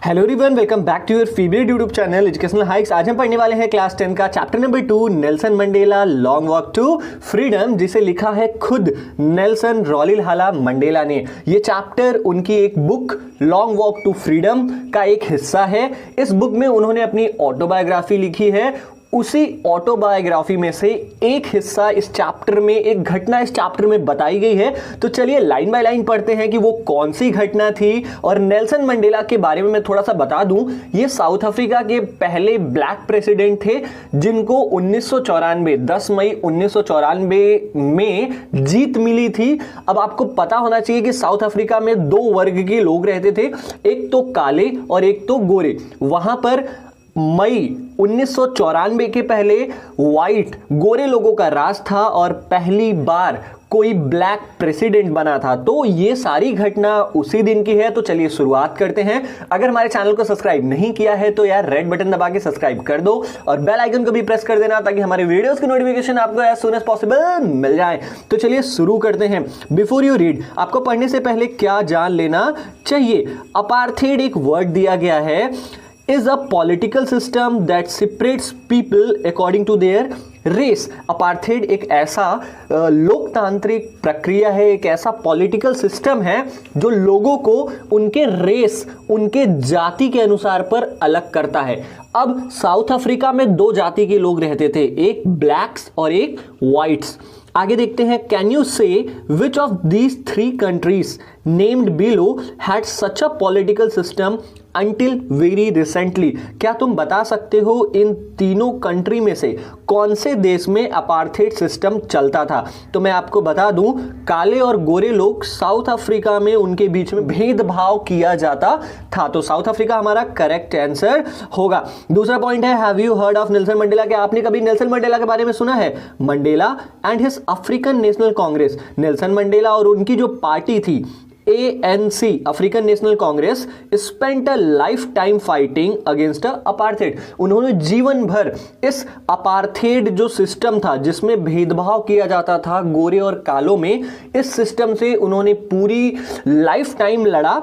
Hello everyone, welcome back to your favourite YouTube channel educational hikes. आज हम पढ़ने वाले हैं क्लास 10 का chapter number 2 Nelson Mandela long walk to freedom, जिसे लिखा है खुद नेल्सन रॉलिलहाला मंडेला ने। ये चैप्टर उनकी एक book long walk to freedom का एक हिस्सा है। इस बुक में उन्होंने अपनी ऑटोबायोग्राफी लिखी है। उसी ऑटोबायोग्राफी में से एक हिस्सा इस चैप्टर में, एक घटना इस चैप्टर में बताई गई है। तो चलिए लाइन बाय लाइन पढ़ते हैं कि वो कौन सी घटना थी। और नेल्सन मंडेला के बारे में मैं थोड़ा सा बता दूं, ये साउथ अफ्रीका के पहले ब्लैक प्रेसिडेंट थे जिनको 1994 10 मई 1994 में जीत मिली थी। अब आपको पता होना चाहिए कि साउथ अफ्रीका में दो वर्ग के लोग रहते थे, एक तो काले और एक तो गोरे। वहां पर मई 1994 के पहले व्हाइट गोरे लोगों का राज था और पहली बार कोई ब्लैक प्रेसिडेंट बना था। तो ये सारी घटना उसी दिन की है। तो चलिए शुरुआत करते हैं। अगर हमारे चैनल को सब्सक्राइब नहीं किया है तो यार रेड बटन दबा के सब्सक्राइब कर दो और बेल आइकन को भी प्रेस कर देना ताकि हमारे वीडियोस की नोटिफिकेशन आपको एज सून एज पॉसिबल मिल जाए। तो चलिए शुरू करते हैं। बिफोर यू रीड, आपको पढ़ने से पहले क्या जान लेना चाहिए। अपार्थेड एक वर्ड दिया गया है, is a political system that separates people according to their race। Apartheid एक ऐसा लोकतांत्रिक प्रक्रिया है, एक ऐसा पॉलिटिकल सिस्टम है जो लोगों को उनके रेस, उनके जाति के अनुसार पर अलग करता है। अब साउथ अफ्रीका में दो जाति के लोग रहते थे, एक ब्लैक्स और एक व्हाइट्स। आगे देखते हैं। कैन यू से which of these three countries named below had such a political system until very recently. क्या तुम बता सकते हो इन तीनों कंट्री में से कौन से देश में अपार्थेड सिस्टम चलता था? तो मैं आपको बता दूं, काले और गोरे लोग साउथ अफ्रीका में उनके बीच में भेदभाव किया जाता था। तो साउथ अफ्रीका हमारा करेक्ट आंसर होगा। दूसरा पॉइंट है, have you heard of Nelson Mandela. क्या आपने कभी नेल्सन मंडेला के बारे में सुना है? Mandela and his African national Congress. Nelson Mandela और उनकी जो पार्टी थी ANC African national Congress spent a life time fighting against apartheid. उन्होंने जीवन भर इस अपार्थेड जो सिस्टम था जिसमें भेदभाव किया जाता था गोरे और कालों में, इस सिस्टम से उन्होंने पूरी लाइफ टाइम लड़ा।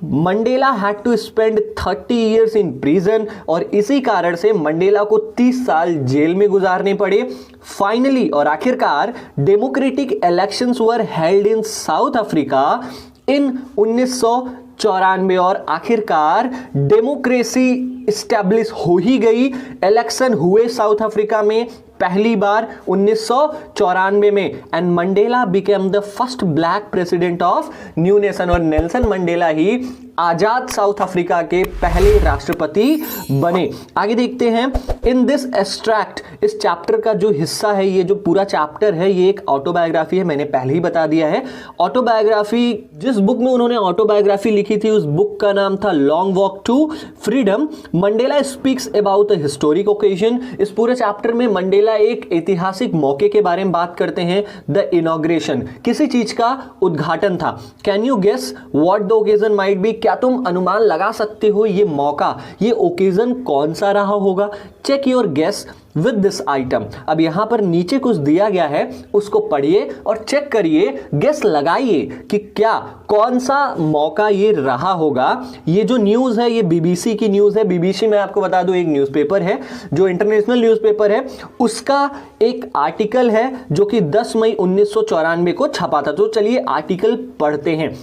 Mandela had to spend 30 years in prison और इसी कारण से मंडेला को 30 साल जेल में गुजारने पड़े। फाइनली और आखिरकार democratic elections were held in South Africa in 1994 और आखिरकार डेमोक्रेसी स्टैब्लिश हो ही गई। इलेक्शन हुए साउथ अफ्रीका में पहली बार 1994 में and Mandela became the first black president of new nation. और नेल्सन मंडेला ही आजाद साउथ अफ्रीका के पहले राष्ट्रपति बने। आगे देखते हैं। इन दिस एक्सट्रैक्ट, इस चैप्टर का जो हिस्सा है, ये जो पूरा चैप्टर है ये एक ऑटोबायोग्राफी है, मैंने पहले ही बता दिया है। ऑटोबायोग्राफी, जिस बुक में उन्होंने ऑटोबायोग्राफी लिखी थी उस बुक का नाम था long walk to freedom. Mandela speaks about a historic occasion. इस पूरे चैप्टर में मंडेला एक ऐतिहासिक मौके के बारे में बात करते हैं। द इनॉग्रेशन, किसी चीज का उद्घाटन था। Can you guess what the occasion might be. क्या तुम अनुमान लगा सकते हो ये मौका, ये ओकेजन कौन सा रहा होगा? Check your guess with this item. अब यहां पर नीचे कुछ दिया गया है, उसको पढ़िए और चेक करिए, गेस लगाइए कि क्या कौन सा मौका ये रहा होगा। ये जो न्यूज है ये बीबीसी की न्यूज है। बीबीसी में आपको बता दूं एक न्यूज़पेपर है जो इंटरनेशनल न्यूज़पेपर है, उसका एक आर्टिकल है जो कि 10 मई 1994 को छपा था। तो चलिए आर्टिकल पढ़ते हैं।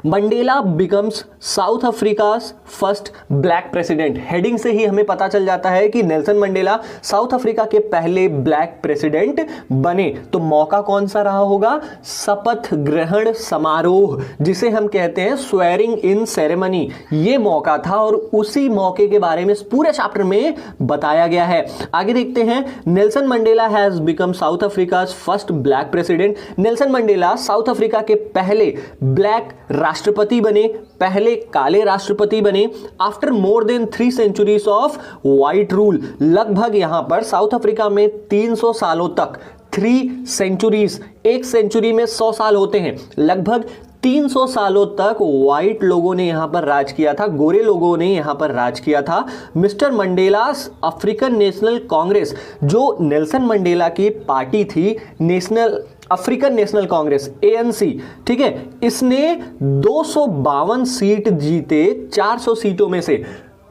Mandela becomes south Africa's first black president. Heading से ही हमें पता चल जाता है कि नेल्सन मंडेला साउथ अफ्रीका के पहले ब्लैक प्रेसिडेंट बने। तो मौका कौन सा रहा होगा? शपथ ग्रहण समारोह, जिसे हम कहते हैं स्वेरिंग इन सेरेमनी, ये मौका था और उसी मौके के बारे में इस पूरे चैप्टर में बताया गया है। आगे देखते हैं। Nelson Mandela has become South Africa's first black president. Nelson Mandela South Africa के पहले ब्लैक राष्ट्रपति बने, पहले काले राष्ट्रपति बने। After more than 3 centuries of white rule, लगभग यहां पर साउथ अफ्रीका में 300 सालों तक, 3 सेंचुरीज, एक सेंचुरी में 100 साल होते हैं, लगभग 300 सालों तक व्हाइट लोगों ने यहां पर राज किया था, गोरे लोगों ने यहां पर राज किया था। मिस्टर मंडेलास अफ्रीकन नेशनल कांग्रेस, जो नेल्सन मंडेला की पार्टी थी, national African national Congress ANC, ठीक है, इसने 252 सीट जीते 400 सीटों में से।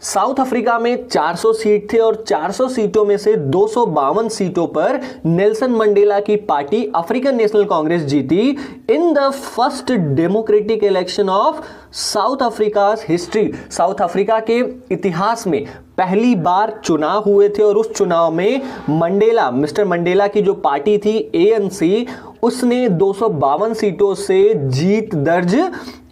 साउथ अफ्रीका में 400 सीट थे और 400 सीटों में से 252 सीटों पर नेल्सन मंडेला की पार्टी अफ्रीकन नेशनल कांग्रेस जीती इन the first democratic election of South Africa history. South Africa के इतिहास में पहली बार चुनाव हुए थे और उस चुनाव में मंडेला, मिस्टर मंडेला की जो पार्टी थी ANC, उसने 252 सीटों से जीत दर्ज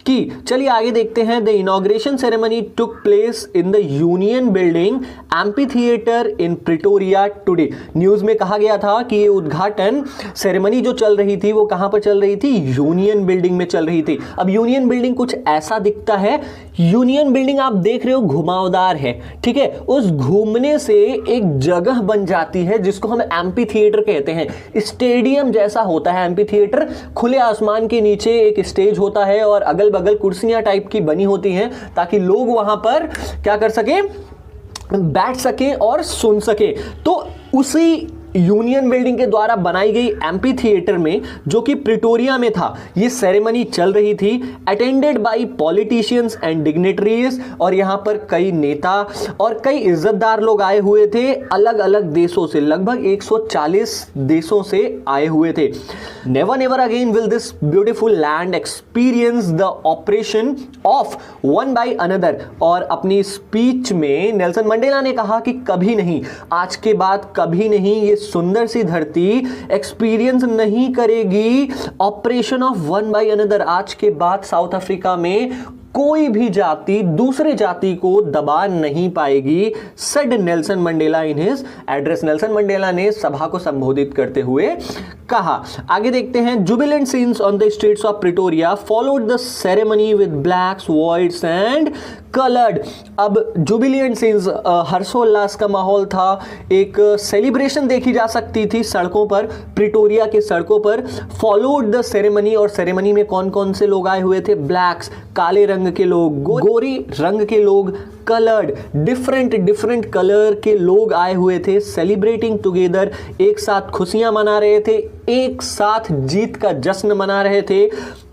की। चलिए आगे देखते हैं। The inauguration ceremony took place in the union building amphi theatre in Pretoria today. News में कहा गया था कि ये उद्घाटन सेरेमनी जो चल रही थी वो कहां पर चल रही थी? यूनियन बिल्डिंग में चल रही थी। अब यूनियन बिल्डिंग कुछ ऐसा दिखता है। यूनियन बिल्डिंग आप देख रहे हो घुमावदार है, ठीक है, उस घूमने से एक जगह बन जाती है जिसको हम एम्पी थिएटर कहते हैं। स्टेडियम जैसा होता है एम्पी थिएटर, खुले आसमान के नीचे एक स्टेज होता है और अगल बगल कुर्सियां टाइप की बनी होती हैं ताकि लोग वहां पर क्या कर सके, बैठ सके और सुन सके। तो उसी यूनियन बिल्डिंग के द्वारा बनाई गई एम्पी थिएटर में, जो कि प्रिटोरिया में था, ये सेरेमनी चल रही थी, attended by politicians and dignitaries. और यहां पर कई नेता और कई इज्जतदार लोग आए हुए थे अलग अलग देशों से, लगभग 140 देशों से आए हुए थे। Never never again will this beautiful land experience the oppression of one by another. और अपनी स्पीच में नेल्सन मंडेला ने कहा कि कभी नहीं, आज के बाद कभी नहीं ये सुंदर सी धरती एक्सपीरियंस नहीं करेगी operation of one by another. आज के बाद साउथ अफ्रीका में कोई भी जाति दूसरे जाति को दबा नहीं पाएगी, said Nelson Mandela in his address. Nelson Mandela ने सभा को संबोधित करते हुए कहा। आगे देखते हैं। Jubilant scenes on the streets of Pretoria followed the ceremony with blacks, whites and coloured. अब जुबिलेंट सीन्स, हर्षोल्लास का माहौल था, एक सेलिब्रेशन देखी जा सकती थी सड़कों पर, प्रिटोरिया के सड़कों पर। फॉलोड द सेरेमनी, और सेरेमनी में कौन कौन से लोग आए हुए थे? ब्लैक्स, काले रंग के लोग, गोरी रंग के लोग, कलर्ड, डिफरेंट कलर के लोग आए हुए थे, सेलिब्रेटिंग टुगेदर, एक साथ खुशियां मना रहे थे, एक साथ जीत का जश्न मना रहे थे।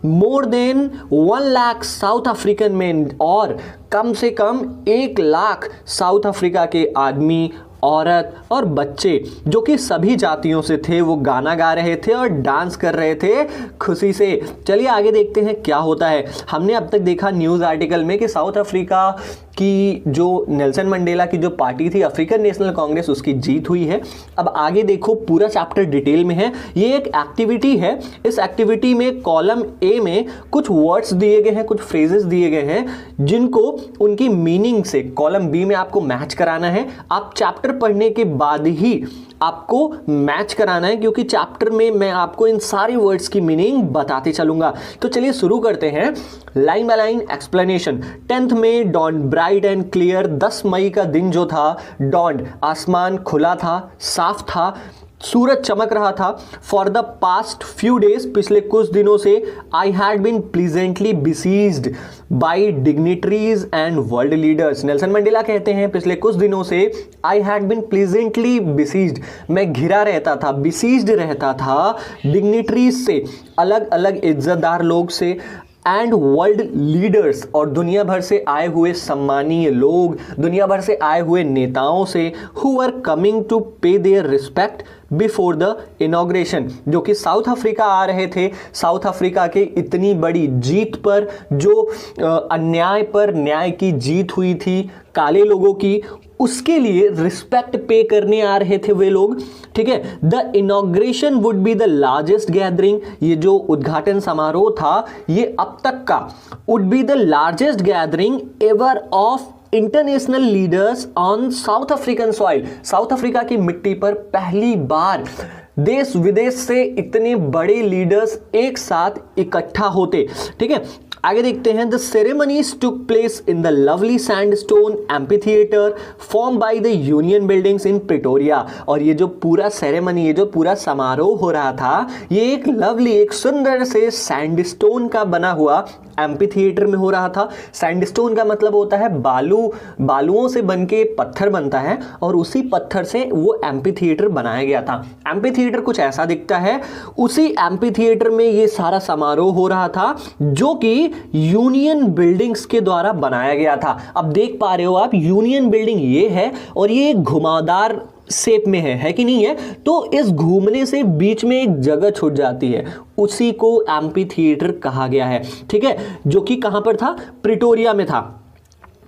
More than 1 lakh south African man, और कम से कम 1 लाख साउथ अफ्रीका के आदमी, औरत और बच्चे, जो कि सभी जातियों से थे, वो गाना गा रहे थे और डांस कर रहे थे खुशी से। चलिए आगे देखते हैं क्या होता है। हमने अब तक देखा न्यूज़ आर्टिकल में कि साउथ अफ्रीका की जो नेल्सन मंडेला की जो पार्टी थी अफ्रीकन नेशनल कांग्रेस, उसकी जीत हुई है। अब आगे देखो, पूरा चैप्टर डिटेल में है। ये एक एक्टिविटी है। इस एक्टिविटी में कॉलम ए में कुछ वर्ड्स दिए गए हैं, कुछ फ्रेजेस दिए गए हैं, जिनको उनकी मीनिंग से कॉलम बी में आपको मैच कराना है। आप चैप्टर पढ़ने के बाद ही आपको मैच कराना है, क्योंकि चैप्टर में मैं आपको इन सारे वर्ड्स की मीनिंग बताते चलूंगा। तो चलिए शुरू करते हैं। Line by line explanation. 10th May dawn bright and clear. 10 मई का दिन जो था, डॉन, आसमान खुला था, साफ था, सूरज चमक रहा था। For the past few days, पिछले कुछ दिनों से, I had been pleasantly besieged by dignitaries and world leaders. Nelson Mandela कहते हैं पिछले कुछ दिनों से I had been pleasantly besieged, मैं घिरा रहता था, बिसीज्ड रहता था डिग्निटरीज से, अलग अलग इज्जतदार लोग से, एंड वर्ल्ड लीडर्स, और दुनिया भर से आए हुए सम्मानीय लोग, दुनिया भर से आए हुए नेताओं से, who are coming to pay their respect before the inauguration, जो कि साउथ अफ्रीका आ रहे थे। साउथ अफ्रीका के इतनी बड़ी जीत पर, जो अन्याय पर न्याय की जीत हुई थी काले लोगों की, उसके लिए रिस्पेक्ट पे करने आ रहे थे वे लोग, ठीक है। The inauguration would be the largest gathering, ये जो उद्घाटन समारोह था ये अब तक का would be the largest gathering ever of international leaders on south African soil. South Africa की मिट्टी पर पहली बार देश विदेश से इतने बड़े लीडर्स एक साथ इकट्ठा होते, ठीक है। आगे देखते हैं, the ceremonies took place in the lovely sandstone amphitheatre form by the union buildings in Pretoria. और ये जो पूरा सेरेमनी, ये जो पूरा समारोह हो रहा था, ये एक लवली, एक सुंदर से सैंडस्टोन का बना हुआ एम्फीथिएटर में हो रहा था। सैंडस्टोन का मतलब होता है बालुओं से बनके पत्थर बनता है और उसी पत्थर से वो एम्फीथिएटर बनाया गया था। एम्फीथिएटर कुछ ऐसा दिखता है। उसी एम्फीथिएटर में ये सारा समारोह हो रहा था जो कि यूनियन बिल्डिंग्स के द्वारा बनाया गया था। अब देख पा रहे हो आप, यूनियन बिल्डिंग ये है और ये घुमावदार शेप में है कि नहीं है? तो इस घूमने से बीच में एक जगह छूट जाती है, उसी को एम्फीथिएटर कहा गया है। ठीक है, जो कि कहां पर था? प्रिटोरिया में था।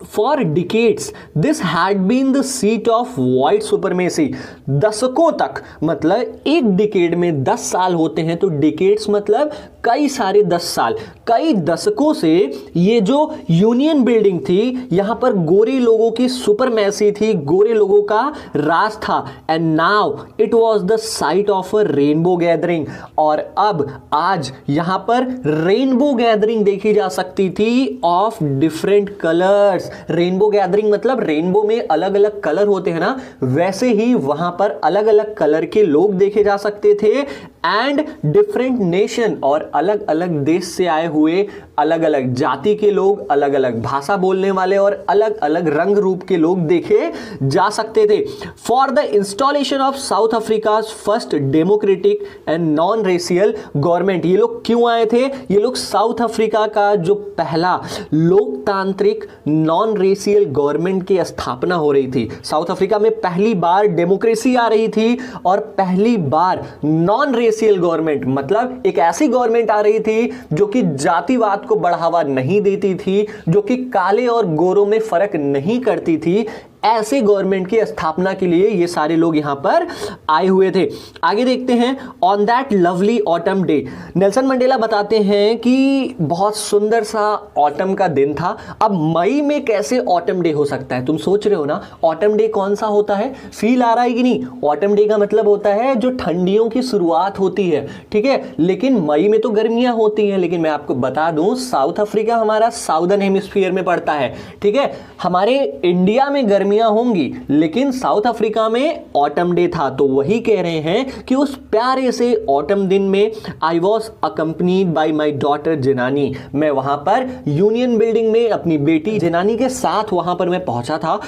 For decades, this had been the seat of white supremacy। दशकों तक, मतलब एक डिकेड में 10 साल होते हैं, तो डिकेड्स मतलब कई सारे 10 साल, कई दशकों से ये जो यूनियन बिल्डिंग थी, यहां पर गोरे लोगों की सुपरमेसी थी, गोरे लोगों का राज था। And now it was the site of a rainbow gathering. और अब आज यहां पर रेनबो गैदरिंग देखी जा सकती थी of different colours. Rainbow gathering मतलब रेनबो में अलग अलग कलर होते हैं ना, वैसे ही वहां पर अलग अलग कलर के लोग देखे जा सकते थे। एंड डिफरेंट नेशन, और अलग अलग देश से आए हुए अलग अलग जाति के लोग, अलग अलग भाषा बोलने वाले और अलग अलग रंग रूप के लोग देखे जा सकते थे। For the installation of South Africa first democratic and non racial government. ये लोग क्यों आए थे? ये लोग साउथ अफ्रीका का जो पहला लोकतांत्रिक नॉन रेशियल गवर्नमेंट की स्थापना हो रही थी। साउथ अफ्रीका में पहली बार डेमोक्रेसी आ रही थी और पहली बार नॉन रेशियल गवर्नमेंट, मतलब एक ऐसी गवर्नमेंट आ रही थी जो कि जातिवाद को बढ़ावा नहीं देती थी, जो कि काले और गोरों में फर्क नहीं करती थी। ऐसे गवर्नमेंट की स्थापना के लिए ये सारे लोग यहां पर आए हुए थे। आगे देखते हैं, on that lovely autumn day, Nelson Mandela बताते हैं कि बहुत सुंदर सा ऑटम का दिन था। अब मई में कैसे ऑटम डे हो सकता है? तुम सोच रहे हो ना, ऑटम डे कौन सा होता है? फील आ रहा है कि नहीं? ऑटम डे का मतलब होता है जो ठंडियों की शुरुआत होती है, ठीक है। लेकिन मई में तो गर्मियां होती हैं, लेकिन मैं आपको बता दूं, साउथ अफ्रीका हमारा साउदर्न हेमिस्फीयर में पड़ता है, ठीक है। हमारे इंडिया में गर्मियां होंगी, लेकिन साउथ अफ्रीका में ऑटम डे था। तो वही कह रहे हैं कि उस प्यारे से ऑटम दिन में I was accompanied by my daughter Zenani. मैं वहां पर यूनियन बिल्डिंग में अपनी बेटी जिनानी के साथ वहां पर मैं पहुंचा था।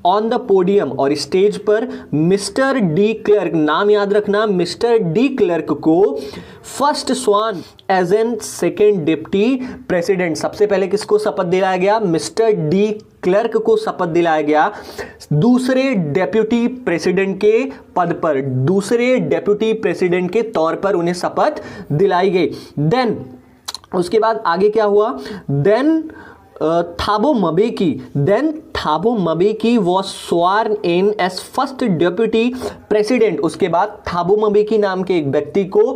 ऑन द पोडियम, और स्टेज पर मिस्टर डी क्लर्क, नाम याद रखना, मिस्टर डी क्लर्क को first sworn as an second deputy president. सबसे पहले किसको शपथ दिलाया गया? मिस्टर डी क्लर्क को शपथ दिलाया गया दूसरे डेप्यूटी प्रेसिडेंट के पद पर, दूसरे डेप्यूटी प्रेसिडेंट के तौर पर उन्हें शपथ दिलाई गई। देन उसके बाद आगे क्या हुआ? Then Thabo Mbeki was sworn in as first deputy president. उसके बाद थाबो मबेकी नाम के एक व्यक्ति को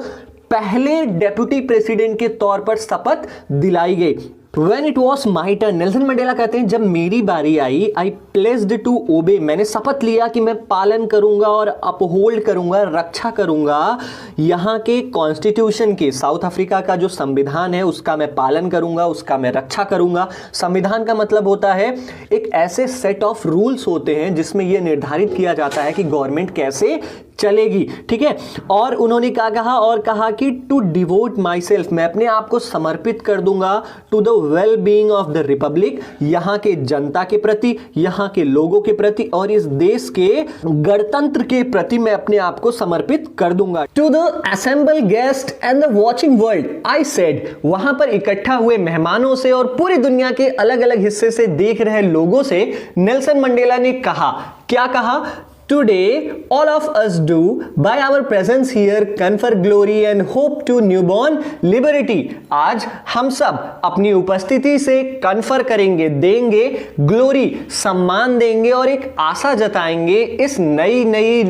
पहले डेप्यूटी प्रेसिडेंट के तौर पर शपथ दिलाई गई। When it was my turn, Nelson Mandela कहते हैं, जब मेरी बारी आई, I pledged to obey, मैंने शपथ लिया कि मैं पालन करूंगा और अपहोल्ड करूंगा, रक्षा करूंगा यहाँ के कॉन्स्टिट्यूशन की। साउथ अफ्रीका का जो संविधान है उसका मैं पालन करूंगा, उसका मैं रक्षा करूंगा। संविधान का मतलब होता है एक ऐसे सेट ऑफ रूल्स होते हैं जिसमें यह निर्धारित किया जाता है कि गवर्नमेंट कैसे चलेगी, ठीक है। और उन्होंने क्या कहा? और कहा कि टू डिवोट माई सेल्फ, मैं अपने आप को समर्पित कर दूंगा to the well being of the republic, यहाँ के जनता के प्रति, यहाँ के लोगों के प्रति और इस देश के गणतंत्र के प्रति मैं अपने आप को समर्पित कर दूंगा। To the assemble guest and the watching world I said, वहां पर इकट्ठा हुए मेहमानों से और पूरी दुनिया के अलग अलग हिस्से से देख रहे लोगों से नेल्सन मंडेला ने कहा, क्या कहा? Today, all of us do, by our presence here, confer glory and hope to newborn liberty। आज हम सब अपनी उपस्थिति से कन्फर करेंगे, देंगे ग्लोरी, सम्मान देंगे और एक आशा जताएंगे इस नई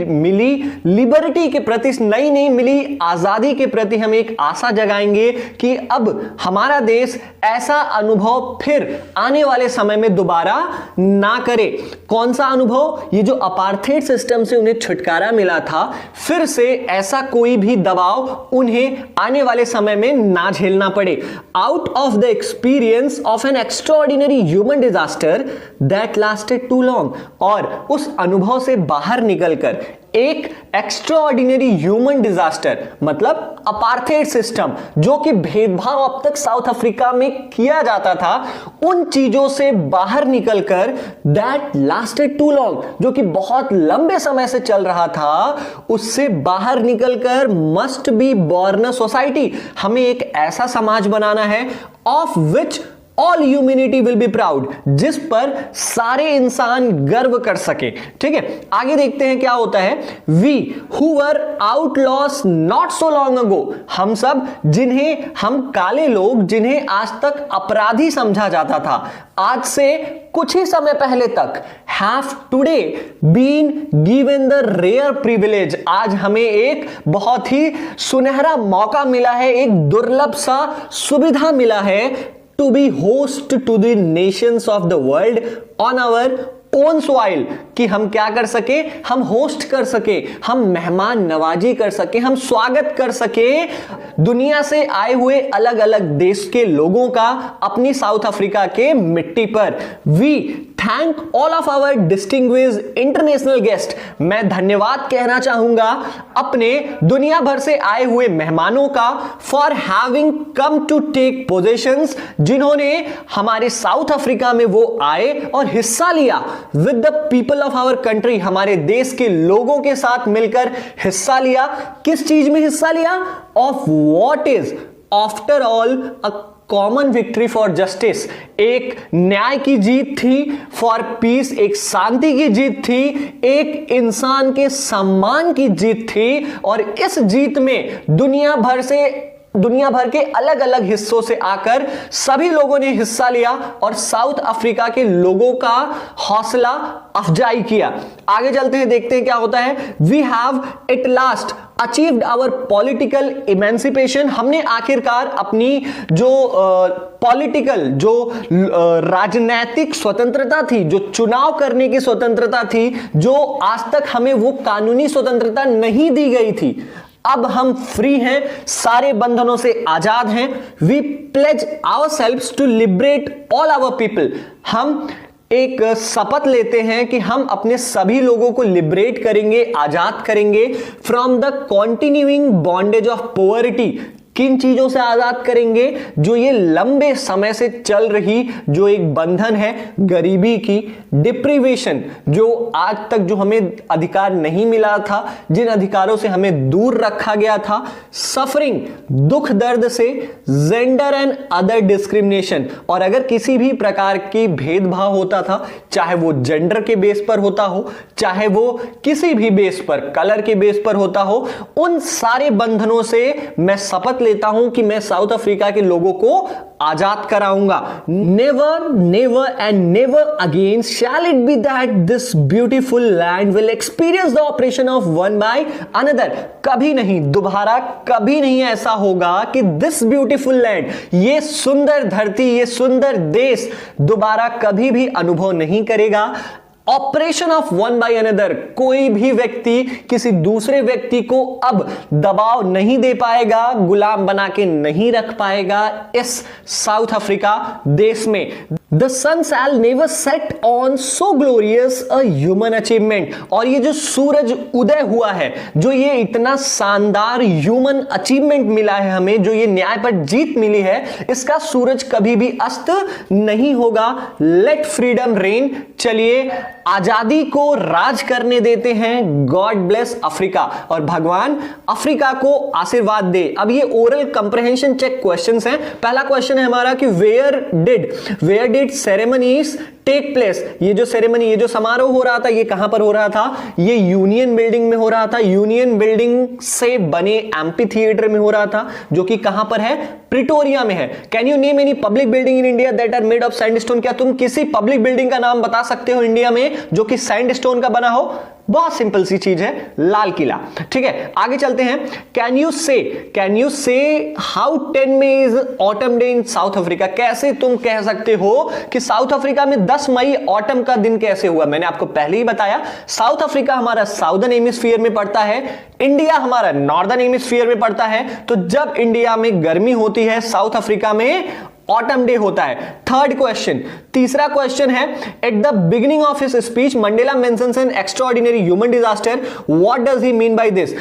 मिली लिबर्टी के प्रति, इस नई मिली आजादी के प्रति हम एक आशा जगाएंगे कि अब हमारा देश ऐसा अनुभव फिर आने वाले समय में दोबारा ना करे। कौन सा अनुभव? ये जो अपार्थेड सिस्टम से उन्हें छुटकारा मिला था, फिर से ऐसा कोई भी दबाव उन्हें आने वाले समय में ना झेलना पड़े। Out of the experience of an extraordinary human disaster that lasted too long, और उस अनुभव से बाहर निकलकर एक एक्स्ट्राऑर्डिनरी ह्यूमन डिजास्टर मतलब अपार्थेड सिस्टम, जो कि भेदभाव अब तक साउथ अफ्रीका में किया जाता था, उन चीजों से बाहर निकलकर दैट लास्टेड टू लॉन्ग, जो कि बहुत लंबे समय से चल रहा था, उससे बाहर निकलकर must be born a society, हमें एक ऐसा समाज बनाना है of which all humanity will be proud, जिस पर सारे इंसान गर्व कर सके। ठीक है, आगे देखते हैं क्या होता है। We who were outlaws not so long ago, हम सब जिन्हें हम काले लोग जिन्हें आज तक अपराधी समझा जाता था, आज से कुछ ही समय पहले तक have today been given the rare privilege, आज हमें एक बहुत ही सुनहरा मौका मिला है, एक दुर्लभ सा सुविधा मिला है to be host to the nations of the world on our own soil, कि हम क्या कर सके, हम होस्ट कर सके, हम मेहमान नवाजी कर सके, हम स्वागत कर सके दुनिया से आए हुए अलग अलग देश के लोगों का अपनी साउथ अफ्रीका के मिट्टी पर। We thank all of our distinguished international guest, मैं धन्यवाद कहना चाहूंगा अपने दुनिया भर से आए हुए मेहमानों का, for having come to take positions, जिन्होंने हमारे साउथ अफ्रीका में वो आए और हिस्सा लिया with the people of our country, हमारे देश के लोगों के साथ मिलकर हिस्सा लिया। किस चीज में हिस्सा लिया? Of what is after all a common victory for justice, एक न्याय की जीत थी, फॉर पीस एक शांति की जीत थी, एक इंसान के सम्मान की जीत थी, और इस जीत में दुनिया भर के अलग अलग हिस्सों से आकर सभी लोगों ने हिस्सा लिया और साउथ अफ्रीका के लोगों का हौसला अफजाई किया। आगे चलते हैं, देखते हैं क्या होता है। We have at last achieved our political emancipation, हमने आखिरकार अपनी जो पॉलिटिकल जो राजनैतिक स्वतंत्रता थी, जो चुनाव करने की स्वतंत्रता थी, जो आज तक हमें वो कानूनी स्वतंत्रता नहीं दी गई थी, अब हम फ्री हैं, सारे बंधनों से आजाद हैं। We pledge ourselves to liberate all our people, हम एक शपथ लेते हैं कि हम अपने सभी लोगों को लिबरेट करेंगे, आजाद करेंगे from the continuing bondage of poverty. किन चीजों से आजाद करेंगे? जो ये लंबे समय से चल रही जो एक बंधन है गरीबी की, डिप्रीवेशन, जो आज तक जो हमें अधिकार नहीं मिला था, जिन अधिकारों से हमें दूर रखा गया था, सफरिंग, दुख दर्द से, जेंडर एंड अदर डिस्क्रिमिनेशन, और अगर किसी भी प्रकार की भेदभाव होता था, चाहे वो जेंडर के बेस पर होता हो, चाहे वो किसी भी बेस पर, कलर के बेस पर होता हो, उन सारे बंधनों से मैं शपथ लेता हूं कि मैं साउथ अफ्रीका के लोगों को आजाद कराऊंगा। Never never and never again shall it be that this beautiful land will experience the oppression of one by another, कभी नहीं, दोबारा कभी नहीं ऐसा होगा कि दिस ब्यूटीफुल लैंड, ये सुंदर धरती, ये सुंदर देश दोबारा कभी भी अनुभव नहीं करेगा operation of one by another. कोई भी व्यक्ति किसी दूसरे व्यक्ति को अब दबाव नहीं दे पाएगा, गुलाम बना के नहीं रख पाएगा इस साउथ अफ्रीका देश में। The sun shall never set on so glorious a human achievement, और ये जो सूरज उदय हुआ है, जो ये इतना शानदार ह्यूमन अचीवमेंट मिला है हमें, जो ये न्याय पर जीत मिली है, इसका सूरज कभी भी अस्त नहीं होगा। लेट फ्रीडम रेन, चलिए आजादी को राज करने देते हैं। गॉड ब्लेस अफ्रीका, और भगवान अफ्रीका को आशीर्वाद दे। अब ये ओरल कंप्रहेंशन चेक क्वेश्चंस हैं। पहला क्वेश्चन है हमारा कि where did ceremonies take place, ये जो सेरेमनी, ये जो समारोह हो रहा था, ये कहां पर हो रहा था? ये यूनियन बिल्डिंग में हो रहा था। यूनियन बिल्डिंग से बने एम्पी थिएटर में हो रहा था, जो कि कहां पर है? प्रिटोरिया में है। Can you name any public building in India that are made of sandstone, क्या तुम किसी पब्लिक बिल्डिंग का नाम बता सकते हो इंडिया में जो कि सैंडस्टोन का बना हो? बहुत सिंपल सी चीज है, लाल किला। ठीक है, आगे चलते हैं। कैन यू से how 10 May is autumn day in South Africa, कैसे तुम कह सकते हो कि साउथ अफ्रीका में 10 10 मई ऑटम का दिन कैसे हुआ? मैंने आपको पहले ही बताया, साउथ अफ्रीका हमारा साउदर्न हेमिस्फीयर में पड़ता है, इंडिया हमारा नॉर्दर्न हेमिस्फीयर में पड़ता है। तो जब इंडिया में गर्मी होती है, साउथ अफ्रीका में ऑटम डे होता है। थर्ड क्वेश्चन, तीसरा क्वेश्चन है, at the beginning of his speech Mandela mentions N extraordinary human disaster, what does he mean by this?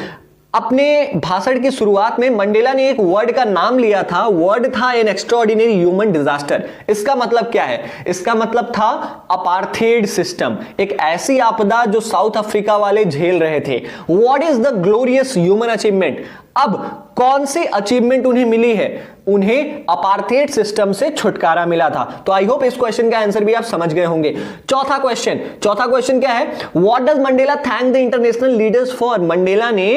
अपने भाषण की शुरुआत में मंडेला ने एक वर्ड का नाम लिया था, वर्ड था एन एक्स्ट्राऑर्डिनरी ह्यूमन डिजास्टर। इसका मतलब क्या है? इसका मतलब था अपार्थेड सिस्टम, एक ऐसी आपदा जो साउथ अफ्रीका वाले झेल रहे थे। What is the glorious human achievement? अब कौन सी अचीवमेंट उन्हें मिली है? उन्हें अपार्थेड सिस्टम से छुटकारा मिला था। तो आई होप इस क्वेश्चन का आंसर भी आप समझ गए होंगे। चौथा क्वेश्चन क्या है? What does Mandela thank the international leaders for? Mandela ने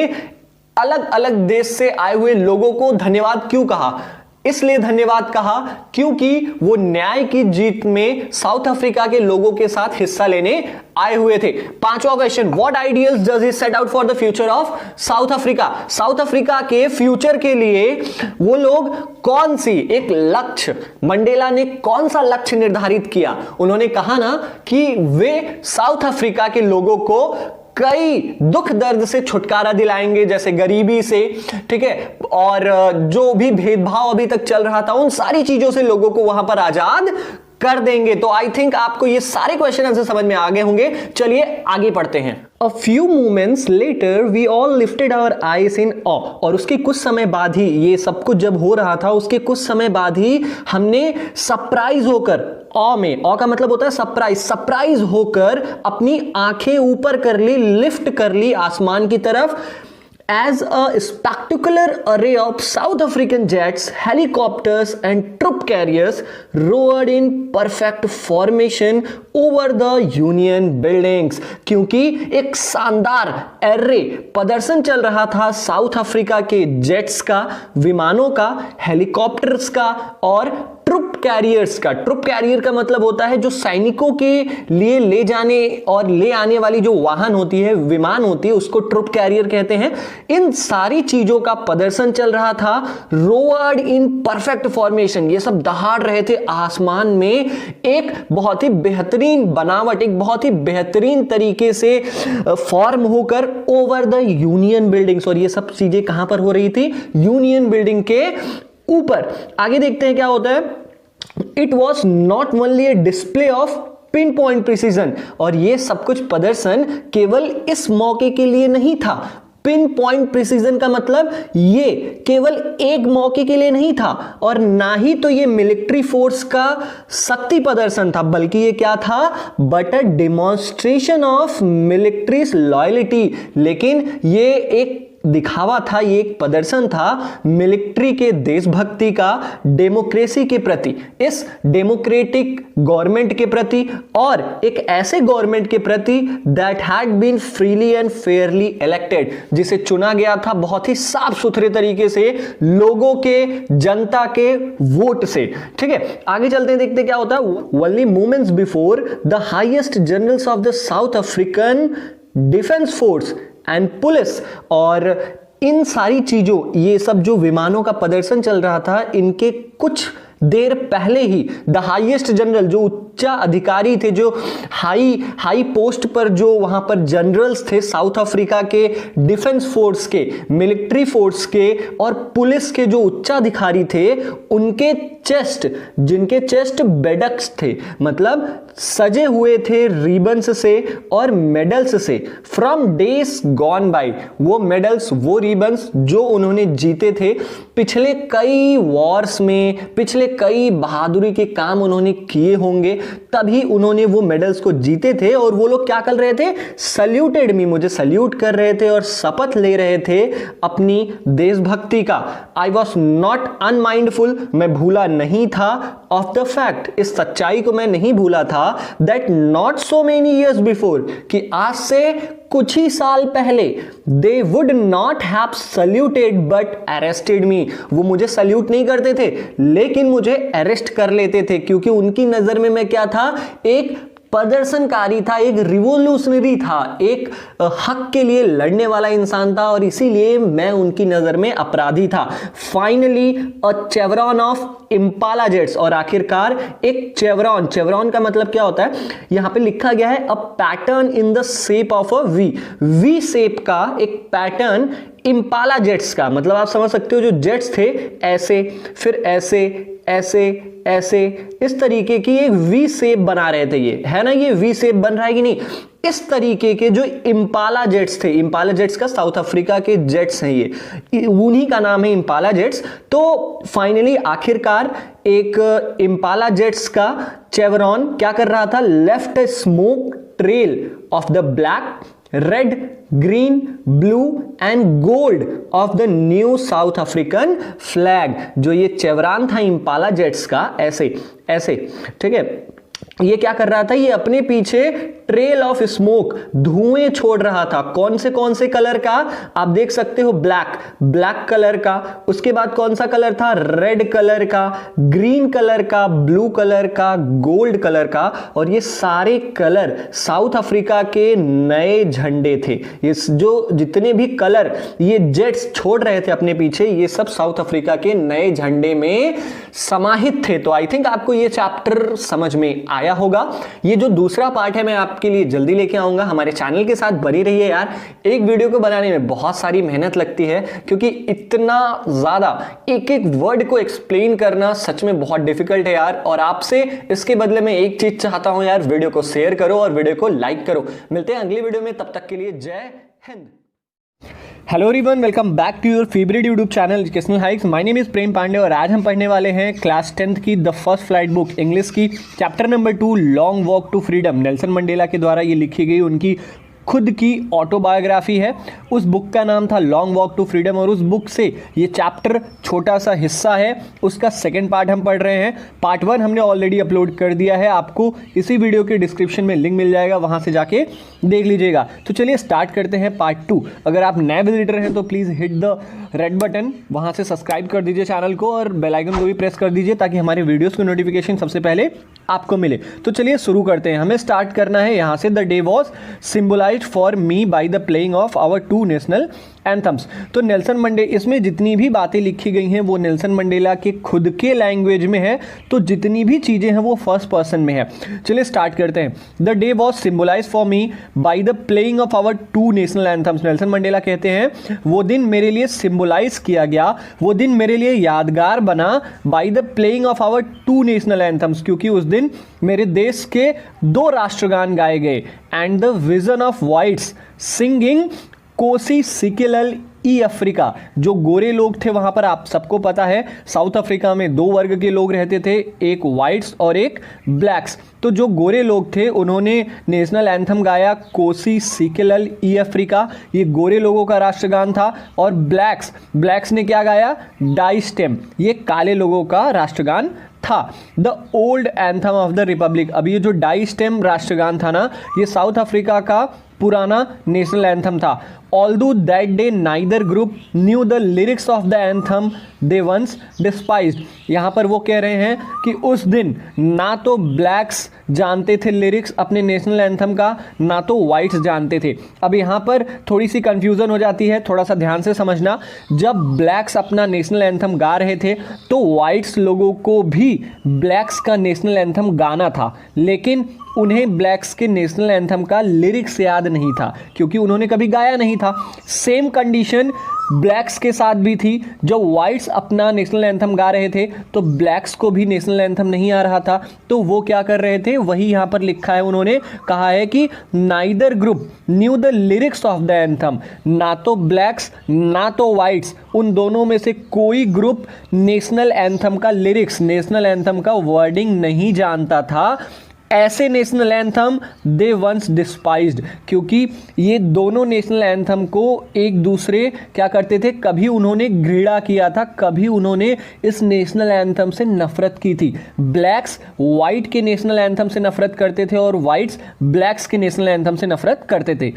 अलग अलग देश से आए हुए लोगों को धन्यवाद क्यों कहा? इसलिए धन्यवाद कहा क्योंकि वो न्याय की जीत में साउथ अफ्रीका के लोगों के साथ हिस्सा लेने आए हुए थे। पांचवा question, what ideals does he set out for the future of South Africa? South Africa के फ्यूचर के लिए वो लोग कौन सी एक लक्ष्य, मंडेला ने कौन सा लक्ष्य निर्धारित किया? उन्होंने कहा ना कि वे साउथ अफ्रीका के लोगों को कई दुख दर्द से छुटकारा दिलाएंगे, जैसे गरीबी से, ठीक है, और जो भी भेदभाव अभी तक चल रहा था उन सारी चीजों से लोगों को वहां पर आजाद कर देंगे। तो आई थिंक आपको ये सारे क्वेश्चन आंसर समझ में आ गए होंगे। चलिए आगे पढ़ते हैं। A few moments later, we all lifted our eyes in awe. और उसके कुछ समय बाद ही, ये सब कुछ जब हो रहा था उसके कुछ समय बाद ही हमने सरप्राइज होकर, ऑ में, ऑ का मतलब होता है सरप्राइज होकर अपनी आंखें ऊपर कर ली, लिफ्ट कर ली आसमान की तरफ। As a spectacular array of South African jets, helicopters and troop carriers roared in perfect formation over the Union buildings. क्योंकि एक शानदार एरे प्रदर्शन चल रहा था साउथ अफ्रीका के जेट्स का, विमानों का, हेलीकॉप्टर्स का और ट्रुप कैरियर्स का। ट्रुप कैरियर का मतलब होता है जो सैनिकों के लिए ले जाने और ले आने वाली जो वाहन होती है, विमान होती है, उसको ट्रुप कैरियर कहते हैं। इन सारी चीजों का प्रदर्शन चल रहा था। रोअर्ड इन परफेक्ट फॉर्मेशन, ये सब दहाड़ रहे थे आसमान में, एक बहुत ही बेहतरीन बनावट, एक बहुत ही बेहतरीन तरीके से फॉर्म होकर ओवर द यूनियन बिल्डिंग्स। और ये सब चीजें कहां पर हो रही थी? यूनियन बिल्डिंग के ऊपर। आगे देखते हैं क्या होता है। It was not only A display of pin point precision, और ये सब कुछ प्रदर्शन केवल इस मौके के लिए नहीं था। पिन पॉइंट प्रिसीजन का मतलब ये केवल एक मौके के लिए नहीं था, और ना ही तो ये मिलिट्री फोर्स का शक्ति प्रदर्शन था, बल्कि ये क्या था? But a demonstration of military loyalty. लेकिन ये एक दिखावा था, ये एक प्रदर्शन था मिलिट्री के देशभक्ति का, डेमोक्रेसी के प्रति, इस डेमोक्रेटिक गवर्नमेंट के प्रति, और एक ऐसे गवर्नमेंट के प्रति that had been freely and fairly elected, जिसे चुना गया था बहुत ही साफ सुथरे तरीके से लोगों के, जनता के वोट से। ठीक है, आगे चलते हैं, देखते क्या होता है। Only moments before the highest generals of the south African defence force and police, और इन सारी चीजों, ये सब जो विमानों का प्रदर्शन चल रहा था, इनके कुछ देर पहले ही द हाईएस्ट जनरल, जो उच्चा अधिकारी थे, जो हाई पोस्ट पर जो वहां पर जनरल्स थे साउथ अफ्रीका के डिफेंस फोर्स के, मिलिट्री फोर्स के और पुलिस के जो उच्चाधिकारी थे, उनके चेस्ट, जिनके चेस्ट बेडक्स थे, मतलब सजे हुए थे रिबन्स से और मेडल्स से, फ्रॉम डेज गॉन बाय। वो मेडल्स, वो रिबन्स जो उन्होंने जीते थे पिछले कई वॉर्स में, पिछले कई बहादुरी के काम उन्होंने किए होंगे, तभी उन्होंने वो मेडल्स को जीते थे। और वो लोग क्या कर रहे थे? सल्यूटेड मी, मुझे सल्यूट कर रहे थे और शपथ ले रहे थे अपनी देशभक्ति का। आई वॉज नॉट अनमाइंडफुल, मैं भूला नहीं था, ऑफ द फैक्ट, इस सच्चाई को मैं नहीं भूला था, that not so many years before, कि आज से कुछ ही साल पहले, they would not have saluted but arrested me, वो मुझे सल्यूट नहीं करते थे लेकिन मुझे अरेस्ट कर लेते थे, क्योंकि उनकी नजर में मैं क्या था? एक प्रदर्शनकारी था, एक रिवोल्यूशनरी था, एक हक के लिए लड़ने वाला इंसान था और इसीलिए मैं उनकी नजर में अपराधी था। Finally a chevron of Impala jets, और आखिरकार एक चेवरॉन, चेवरॉन का मतलब क्या होता है, यहां पे लिखा गया है a pattern in the shape of a V, V shape का एक पैटर्न इंपाला जेट्स का, मतलब आप समझ सकते हो जो जेट्स थे ऐसे, फिर ऐसे ऐसे ऐसे, इस तरीके की एक वी शेप बना रहे थे, ये है ना, ये वी शेप बन रहा है कि नहीं, इस तरीके के जो इंपाला जेट्स थे, इंपाला जेट्स का साउथ अफ्रीका के जेट्स हैं ये, उन्हीं का नाम है इंपाला जेट्स। तो फाइनली आखिरकार एक इंपाला जेट्स का चेवरॉन क्या कर रहा था, left A smoke trail of the black, red, green, blue and gold of the new south African flag. जो ये चेवरॉन था इंपाला जेट्स का, ऐसे ऐसे, ठीक है, ये क्या कर रहा था, ये अपने पीछे ट्रेल ऑफ स्मोक, धुएं छोड़ रहा था। कौन से कलर का, आप देख सकते हो, ब्लैक, ब्लैक कलर का, उसके बाद कौन सा कलर था, रेड कलर का, ग्रीन कलर का, ब्लू कलर का, गोल्ड कलर का, और ये सारे कलर साउथ अफ्रीका के नए झंडे थे। ये जो जितने भी कलर ये जेट्स छोड़ रहे थे अपने पीछे, ये सब साउथ अफ्रीका के नए झंडे में समाहित थे। तो आई थिंक आपको ये चैप्टर समझ में आया होगा। ये जो दूसरा पार्ट है मैं आपके लिए जल्दी लेके आऊंगा। हमारे चैनल के साथ बनी रहिए यार, एक वीडियो को बनाने में बहुत सारी मेहनत लगती है, क्योंकि इतना ज्यादा एक एक वर्ड को एक्सप्लेन करना सच में बहुत डिफिकल्ट है यार। और आपसे इसके बदले में एक चीज चाहता हूं यार, वीडियो को शेयर करो और वीडियो को लाइक करो। मिलते हैं अगली वीडियो में, तब तक के लिए Jai Hind. Hello everyone, welcome back to your favourite YouTube channel educational hikes. My name is Prem Pandey और आज हम पढ़ने वाले हैं क्लास 10th की the first flight book English की, chapter number 2 long walk to freedom. Nelson Mandela के द्वारा ये लिखी गई उनकी खुद की ऑटोबायोग्राफी है। उस बुक का नाम था लॉन्ग वॉक टू फ्रीडम और उस बुक से ये चैप्टर छोटा सा हिस्सा है, उसका सेकंड पार्ट हम पढ़ रहे हैं। पार्ट 1 हमने ऑलरेडी अपलोड कर दिया है, आपको इसी वीडियो के डिस्क्रिप्शन में लिंक मिल जाएगा, वहां से जाके देख लीजिएगा। तो चलिए स्टार्ट करते हैं पार्ट 2। अगर आप नए विजिटर हैं तो please hit the red button, वहां से सब्सक्राइब कर दीजिए चैनल को और बेल आइकन को भी प्रेस कर दीजिए ताकि हमारे वीडियोस की नोटिफिकेशन सबसे पहले आपको मिले। तो चलिए शुरू करते हैं। हमें स्टार्ट करना है यहाँ से, the day was symbolised for me by the playing of our 2 national anthems. तो नेल्सन मंडेला, इसमें जितनी भी बातें लिखी गई हैं वो नेल्सन मंडेला के खुद के लैंग्वेज में है, तो जितनी भी चीज़ें हैं वो फर्स्ट पर्सन में है। चलिए स्टार्ट करते हैं। The day was symbolised for me by the playing of our 2 national anthems. Nelson Mandela कहते हैं वो दिन मेरे लिए सिंबलाइज किया गया, वो दिन मेरे लिए यादगार बना by the playing of our 2 national anthems, क्योंकि उस दिन मेरे देश के 2 राष्ट्रगान गाए गए। And the vision of whites singing Nkosi Sikelel iAfrika. जो गोरे लोग थे वहां पर, आप सबको पता है साउथ अफ्रीका में 2 वर्ग के लोग रहते थे, एक वाइट्स और एक ब्लैक्स। तो जो गोरे लोग थे उन्होंने नेशनल एंथम गाया कोसी सिकिलल ई अफ्रीका, ये गोरे लोगों का राष्ट्रगान था। और ब्लैक्स ने क्या गाया, डाई स्टेम, ये काले लोगों का राष्ट्रगान था। The old anthem of the Republic. अब ये जो डाई स्टेम राष्ट्रगान था ना, ये साउथ अफ्रीका का पुराना नेशनल एंथम था। Although that day neither group knew the lyrics of the anthem they once despised. यहाँ पर वो कह रहे हैं कि उस दिन ना तो ब्लैक्स जानते थे लिरिक्स अपने नेशनल एंथम का, ना तो वाइट्स जानते थे। अब यहाँ पर थोड़ी सी कंफ्यूजन हो जाती है, थोड़ा सा ध्यान से समझना। जब ब्लैक्स अपना नेशनल एंथम गा रहे थे तो वाइट्स लोगों को भी ब्लैक्स का नेशनल एंथम गाना था, लेकिन उन्हें ब्लैक्स के नेशनल एंथम का लिरिक्स याद नहीं था क्योंकि उन्होंने कभी गाया नहीं था। सेम कंडीशन ब्लैक्स के साथ भी थी। जब वाइट्स अपना नेशनल एंथम गा रहे थे तो ब्लैक्स को भी नेशनल एंथम नहीं आ रहा था, तो वो क्या कर रहे थे, वही यहाँ पर लिखा है, उन्होंने कहा है कि neither group knew the lyrics of the anthem. ना तो ब्लैक्स ना तो वाइट्स, उन दोनों में से कोई ग्रुप नेशनल एंथम का लिरिक्स, नेशनल एंथम का वर्डिंग नहीं जानता था। ऐसे नेशनल एंथम दे वंस डिस्पाइज्ड, क्योंकि ये दोनों नेशनल एंथम को एक दूसरे क्या करते थे, कभी उन्होंने घृणा किया था, कभी उन्होंने इस नेशनल एंथम से नफरत की थी। ब्लैक्स वाइट के नेशनल एंथम से नफरत करते थे और वाइट्स ब्लैक्स के नेशनल एंथम से नफरत करते थे।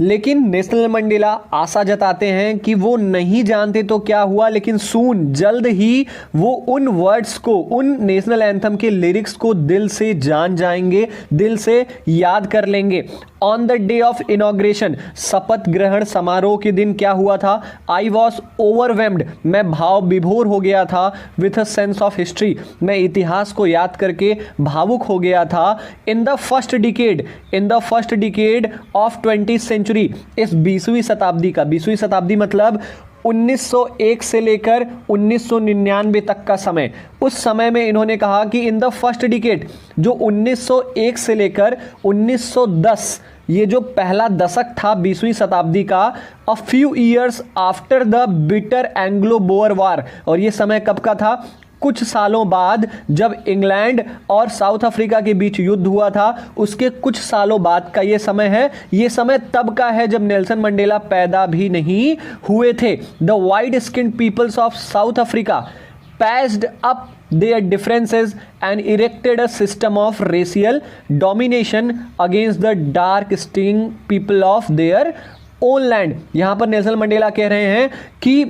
लेकिन नेल्सन मंडेला आशा जताते हैं कि वो नहीं जानते तो क्या हुआ, लेकिन सून, जल्द ही वो उन वर्ड्स को, उन नेशनल एंथम के लिरिक्स को दिल से जान जाएंगे जाएंगे, दिल से याद कर लेंगे। On the day of inauguration, शपथ ग्रहण समारोह के दिन क्या हुआ था? आई वॉज ओवरवेम्ड, मैं भाव विभोर हो गया था। With a sense of history, मैं इतिहास को याद करके भावुक हो गया था। In the first decade of 20th century, इस 20वीं शताब्दी का, 20वीं शताब्दी मतलब 1901 से लेकर 1999 तक का समय, उस समय में इन्होंने कहा कि इन द फर्स्ट डिकेड, जो 1901 से लेकर 1910, ये जो पहला दशक था 20वीं शताब्दी का, a few years after the bitter Anglo Boer war, और ये समय कब का था? कुछ सालों बाद, जब इंग्लैंड और साउथ अफ्रीका के बीच युद्ध हुआ था, उसके कुछ सालों बाद का ये समय है। ये समय तब का है जब नेल्सन मंडेला पैदा भी नहीं हुए थे। The white skinned peoples of South Africa patched up their differences and erected a system of racial domination against the dark skinned people of their own land। यहां पर नेल्सन मंडेला कह रहे हैं कि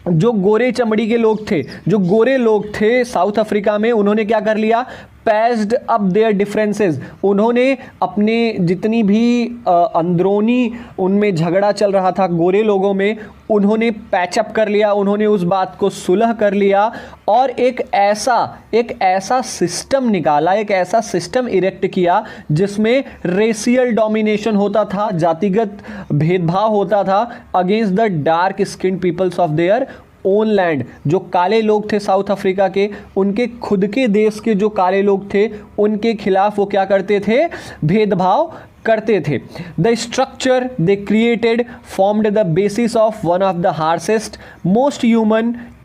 जो गोरे चमड़ी के लोग थे, जो गोरे लोग थे साउथ अफ्रीका में, उन्होंने क्या कर लिया? पैच्ड अप देयर डिफरेंसेस, उन्होंने अपने जितनी भी अंदरूनी उनमें झगड़ा चल रहा था गोरे लोगों में, उन्होंने पैचअप कर लिया, उन्होंने उस बात को सुलह कर लिया और एक ऐसा सिस्टम निकाला, एक ऐसा सिस्टम इरेक्ट किया जिसमें रेशियल डोमिनेशन होता था, जातिगत भेदभाव होता था, against the dark skinned peoples of their own land. जो काले लोग थे साउथ अफ्रीका के, उनके खुद के देश के जो काले लोग थे, उनके खिलाफ वो क्या करते थे? भेदभाव करते थे। The structure they created formed the basis of one of the harshest most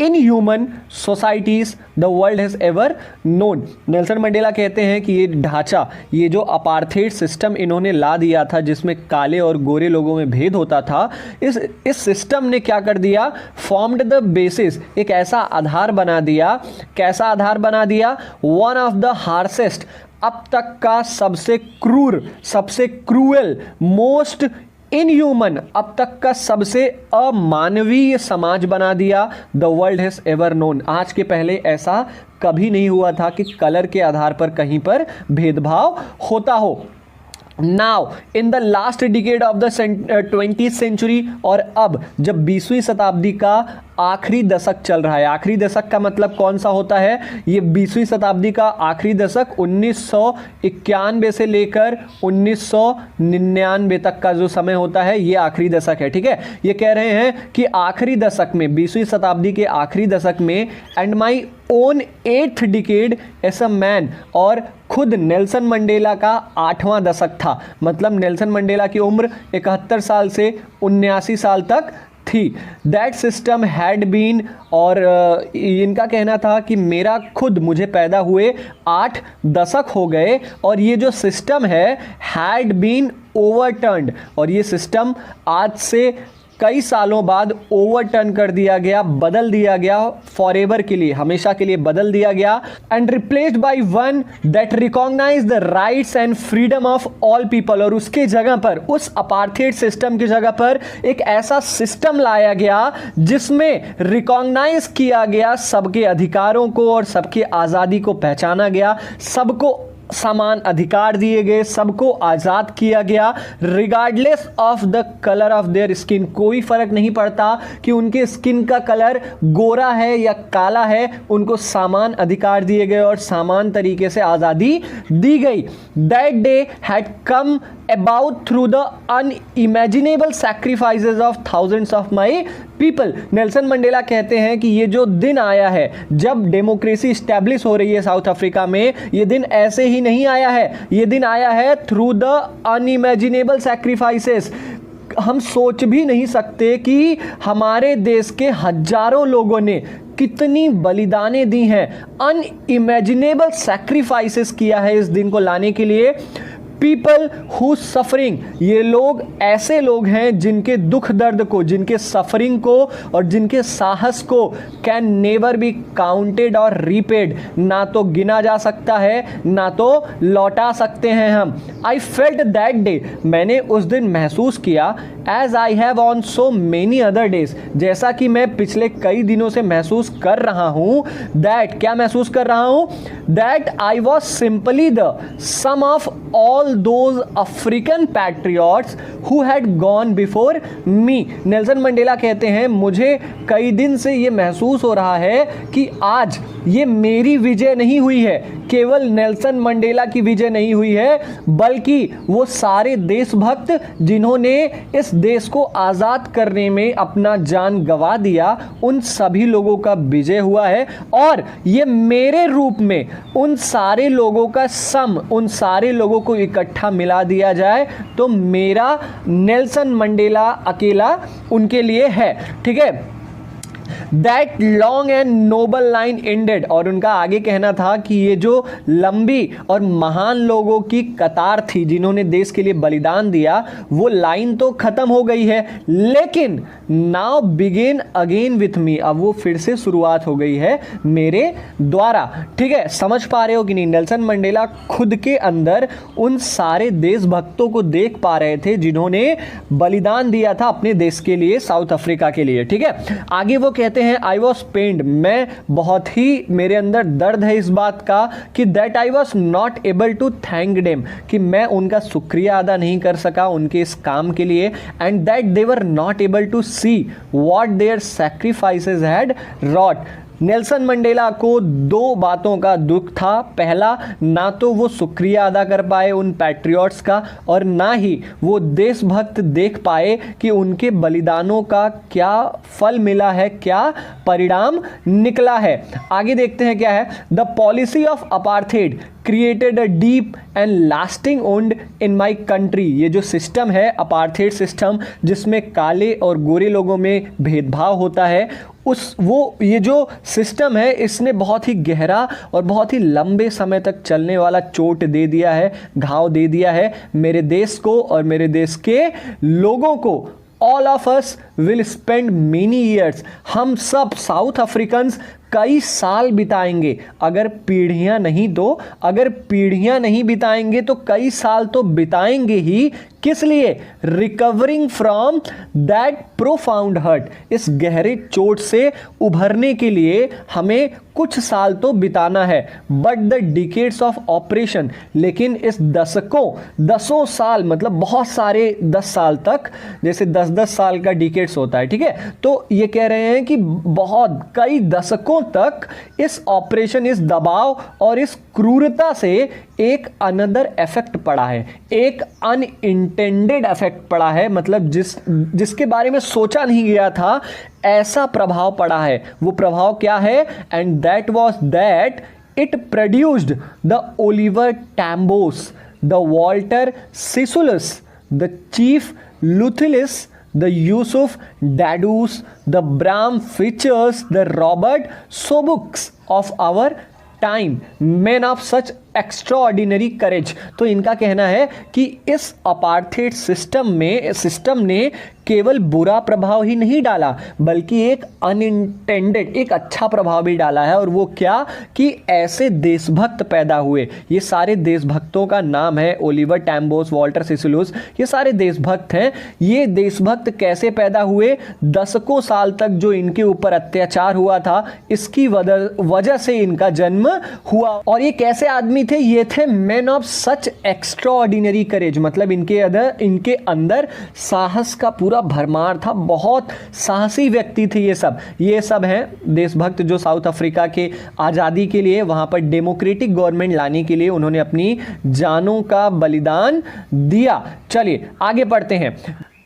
inhuman societies the world has ever known. Nelson Mandela कहते हैं कि ये ढांचा, ये जो अपार्थेड सिस्टम इन्होंने ला दिया था, जिसमें काले और गोरे लोगों में भेद होता था, इस सिस्टम ने क्या कर दिया? फॉर्म्ड द बेसिस, एक ऐसा आधार बना दिया। कैसा आधार बना दिया? वन ऑफ द हार्सेस्ट, अब तक का सबसे क्रूर, सबसे क्रूएल, मोस्ट इनह्यूमन, अब तक का सबसे अमानवीय समाज बना दिया। The world has ever known, आज के पहले ऐसा कभी नहीं हुआ था कि कलर के आधार पर कहीं पर भेदभाव होता हो। Now in the last decade of the 20th century, और अब जब 20वीं शताब्दी का आखिरी दशक चल रहा है, आखिरी दशक का मतलब कौन सा होता है? ये 20वीं शताब्दी का आखिरी दशक 1991 से लेकर 1999 तक का जो समय होता है, ये आखिरी दशक है। ठीक है, ये कह रहे हैं कि आखिरी दशक में, 20वीं शताब्दी के आखिरी दशक में, and my own 8th decade as a man, और खुद नेल्सन मंडेला का 8वां दशक था, मतलब नेल्सन मंडेला की उम्र 71 साल से 79 साल तक थी। दैट सिस्टम हैड बीन, और इनका कहना था कि मेरा खुद, मुझे पैदा हुए 8 दशक हो गए और ये जो सिस्टम है हैड बीन ओवरटर्न्ड, और ये सिस्टम आज से कई सालों बाद ओवरटर्न कर दिया गया, बदल दिया गया, फॉरएवर के लिए, हमेशा के लिए बदल दिया गया, and replaced by one that recognise the rights and freedom of all people. और उसके जगह पर, उस अपार्थेड सिस्टम की जगह पर एक ऐसा सिस्टम लाया गया जिसमें रिकॉग्नाइज किया गया सबके अधिकारों को और सबकी आज़ादी को पहचाना गया, सबको समान अधिकार दिए गए, सबको आज़ाद किया गया, regardless of the colour of their skin. कोई फर्क नहीं पड़ता कि उनके स्किन का कलर गोरा है या काला है, उनको समान अधिकार दिए गए और समान तरीके से आज़ादी दी गई। That day had come about through the unimaginable sacrifices of thousands of my people। Nelson Mandela कहते हैं कि ये जो दिन आया है, जब डेमोक्रेसी स्टैब्लिश हो रही है साउथ अफ्रीका में, ये दिन ऐसे ही नहीं आया है, ये दिन आया है थ्रू द अनइमेजिनेबल सैक्रिफाइसेस। हम सोच भी नहीं सकते कि हमारे देश के हजारों लोगों ने कितनी बलिदानें दी हैं, अनइमेजिनेबल सैक्रिफाइसेस किया है इस दिन को लाने के लिए। पीपल हु सफरिंग, ये लोग ऐसे लोग हैं जिनके दुख दर्द को, जिनके सफरिंग को और जिनके साहस को कैन नेवर बी काउंटेड और रीपेड, ना तो गिना जा सकता है ना तो लौटा सकते हैं हम। आई फेल्ट दैट डे, मैंने उस दिन महसूस किया, as I have on so many other days, जैसा कि मैं पिछले कई दिनों से महसूस कर रहा हूं, दैट, क्या महसूस कर रहा हूं, that I was simply the sum of all those African patriots who had gone before me. Nelson Mandela कहते हैं मुझे कई दिन से ये महसूस हो रहा है कि आज ये मेरी विजय नहीं हुई है, केवल नेल्सन मंडेला की विजय नहीं हुई है, बल्कि वो सारे देशभक्त जिन्होंने इस देश को आज़ाद करने में अपना जान गंवा दिया, उन सभी लोगों का विजय हुआ है। और ये मेरे रूप में उन सारे लोगों का सम, उन सारे लोगों को इकट्ठा मिला दिया जाए तो मेरा नेल्सन मंडेला अकेला उनके लिए है। ठीक है, that long and noble line ended, और उनका आगे कहना था कि ये जो लंबी और महान लोगों की कतार थी जिन्होंने देश के लिए बलिदान दिया, वो लाइन तो खत्म हो गई है, लेकिन now begin again with me, अब वो फिर से शुरुआत हो गई है मेरे द्वारा। ठीक है, समझ पा रहे हो कि नहीं? नेल्सन मंडेला खुद के अंदर उन सारे देशभक्तों को देख पा रहे थे जिन्होंने बलिदान दिया था अपने देश के लिए, साउथ अफ्रीका के लिए। ठीक है, आगे वो कहते हैं आई वॉज पेन्ड, मैं बहुत ही, मेरे अंदर दर्द है इस बात का कि that I was not able to thank them, कि मैं उनका शुक्रिया अदा नहीं कर सका उनके इस काम के लिए, and that they were not able to see what their sacrifices had wrought. Nelson Mandela को दो बातों का दुख था, पहला, ना तो वो शुक्रिया अदा कर पाए उन पैट्रियट्स का, और ना ही वो देशभक्त देख पाए कि उनके बलिदानों का क्या फल मिला है, क्या परिणाम निकला है। आगे देखते हैं क्या है, the policy of apartheid created a deep and lasting wound in my country, ये जो सिस्टम है अपार्थेड सिस्टम, जिसमें काले और गोरे लोगों में भेदभाव होता है, ये जो सिस्टम है इसने बहुत ही गहरा और बहुत ही लंबे समय तक चलने वाला चोट दे दिया है, घाव दे दिया है मेरे देश को और मेरे देश के लोगों को। All of us will spend many years, हम सब साउथ अफ्रीकन्स कई साल बिताएंगे, अगर पीढ़ियां नहीं तो, अगर पीढ़ियां नहीं बिताएंगे तो कई साल तो बिताएंगे ही। किस लिए? Recovering from that profound hurt, इस गहरे चोट से उभरने के लिए हमें कुछ साल तो बिताना है। But the decades of operation, लेकिन इस दसों साल, मतलब बहुत सारे 10 साल तक, जैसे 10-10 साल का डिकेड्स होता है, ठीक है, तो ये कह रहे हैं कि बहुत कई दशकों तक इस ऑपरेशन, इस दबाव और इस क्रूरता से एक अनदर इफेक्ट पड़ा है, एक अनइंटेंडेड इफेक्ट पड़ा है, मतलब जिसके बारे में सोचा नहीं गया था, ऐसा प्रभाव पड़ा है। वो प्रभाव क्या है? And that was that it produced the Oliver Tambos, the Walter Sisulus, the chief Luthulis, the Yusuf Dadus, the Bram Fitchers, the Robert Sobuks of our time, men of such extraordinary courage. तो इनका कहना है कि इस apartheid system ने केवल बुरा प्रभाव ही नहीं डाला, बल्कि एक अनइंटेंडेड, एक अच्छा प्रभाव भी डाला है। और वो क्या? कि ऐसे देशभक्त पैदा हुए। ये सारे देशभक्तों का नाम है ओलिवर टैम्बोस, वॉल्टर सिसुलस, ये सारे देशभक्त हैं। ये देशभक्त कैसे पैदा हुए? दशकों साल तक जो इनके ऊपर अत्याचार हुआ था, इसकी वजह से इनका जन्म हुआ। और ये कैसे आदमी थे? ये थे मैन ऑफ सच एक्स्ट्राऑर्डिनरी करेज, मतलब इनके अंदर साहस का पूरा भरमार था, बहुत साहसी व्यक्ति थे ये सब हैं देशभक्त जो साउथ अफ्रीका के आज़ादी के लिए, वहां पर डेमोक्रेटिक गवर्नमेंट लाने के लिए उन्होंने अपनी जानों का बलिदान दिया। चलिए आगे पढ़ते हैं।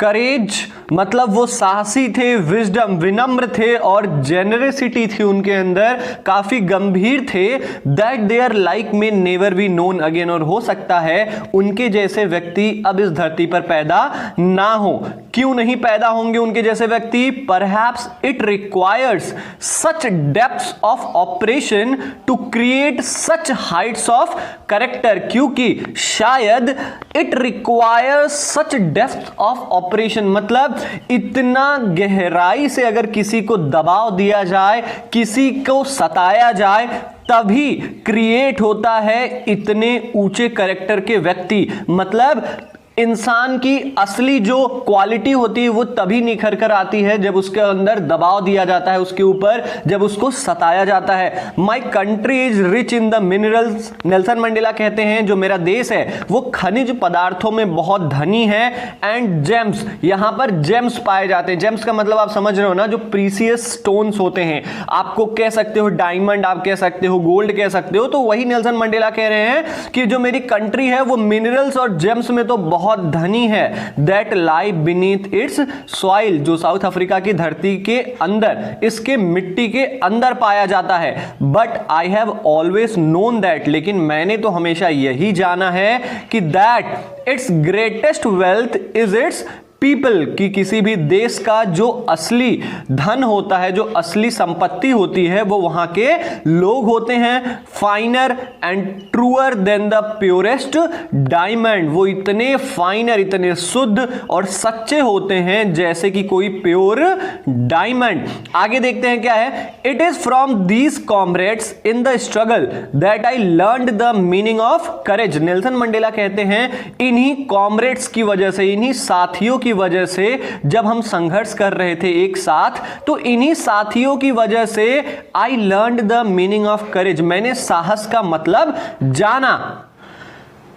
करेज मतलब वो साहसी थे, विजडम विनम्र थे, और जेनरसिटी थी उनके अंदर, काफी गंभीर थे। दैट देयर लाइक में नेवर बी नोन अगेन, और हो सकता है उनके जैसे व्यक्ति अब इस धरती पर पैदा ना हो। क्यों नहीं पैदा होंगे उनके जैसे व्यक्ति? Perhaps it requires such depths of oppression to create such heights of character, क्योंकि शायद it requires such depth of oppression मतलब इतना गहराई से अगर किसी को दबाव दिया जाए, किसी को सताया जाए, तभी क्रिएट होता है इतने ऊंचे कैरेक्टर के व्यक्ति। मतलब इंसान की असली जो क्वालिटी होती है वो तभी निखर कर आती है जब उसके अंदर दबाव दिया जाता है उसके ऊपर, जब उसको सताया जाता है। My country is rich in the minerals, Nelson Mandela कहते हैं जो मेरा देश है वो खनिज पदार्थों में बहुत धनी है। एंड जेम्स, यहां पर जेम्स पाए जाते हैं। जेम्स का मतलब आप समझ रहे हो ना, जो प्रीसियस स्टोन्स होते हैं, आपको कह सकते हो डायमंड, आप कह सकते हो गोल्ड, कह सकते हो। तो वही नेल्सन मंडेला कह रहे हैं कि जो मेरी कंट्री है वो मिनरल्स और जेम्स में तो बहुत धनी है। That lie beneath it's soil, जो साउथ अफ्रीका की धरती के अंदर, इसके मिट्टी के अंदर पाया जाता है। But I have always known that, लेकिन मैंने तो हमेशा यही जाना है कि that it's greatest wealth is it's people, कि किसी भी देश का जो असली धन होता है, जो असली संपत्ति होती है, वो वहां के लोग होते हैं। Finer and truer than the purest diamond, वो इतने फाइनर, इतने शुद्ध और सच्चे होते हैं जैसे कि कोई प्योर डायमंड। आगे देखते हैं क्या है। It is from these comrades in the struggle that I learned the meaning of courage. Nelson Mandela कहते हैं इन्हीं कॉमरेड्स की वजह से, इन्हीं साथियों की वजह से, जब हम संघर्ष कर रहे थे एक साथ, तो इन्हीं साथियों की वजह से I learned the meaning of courage, मैंने साहस का मतलब जाना।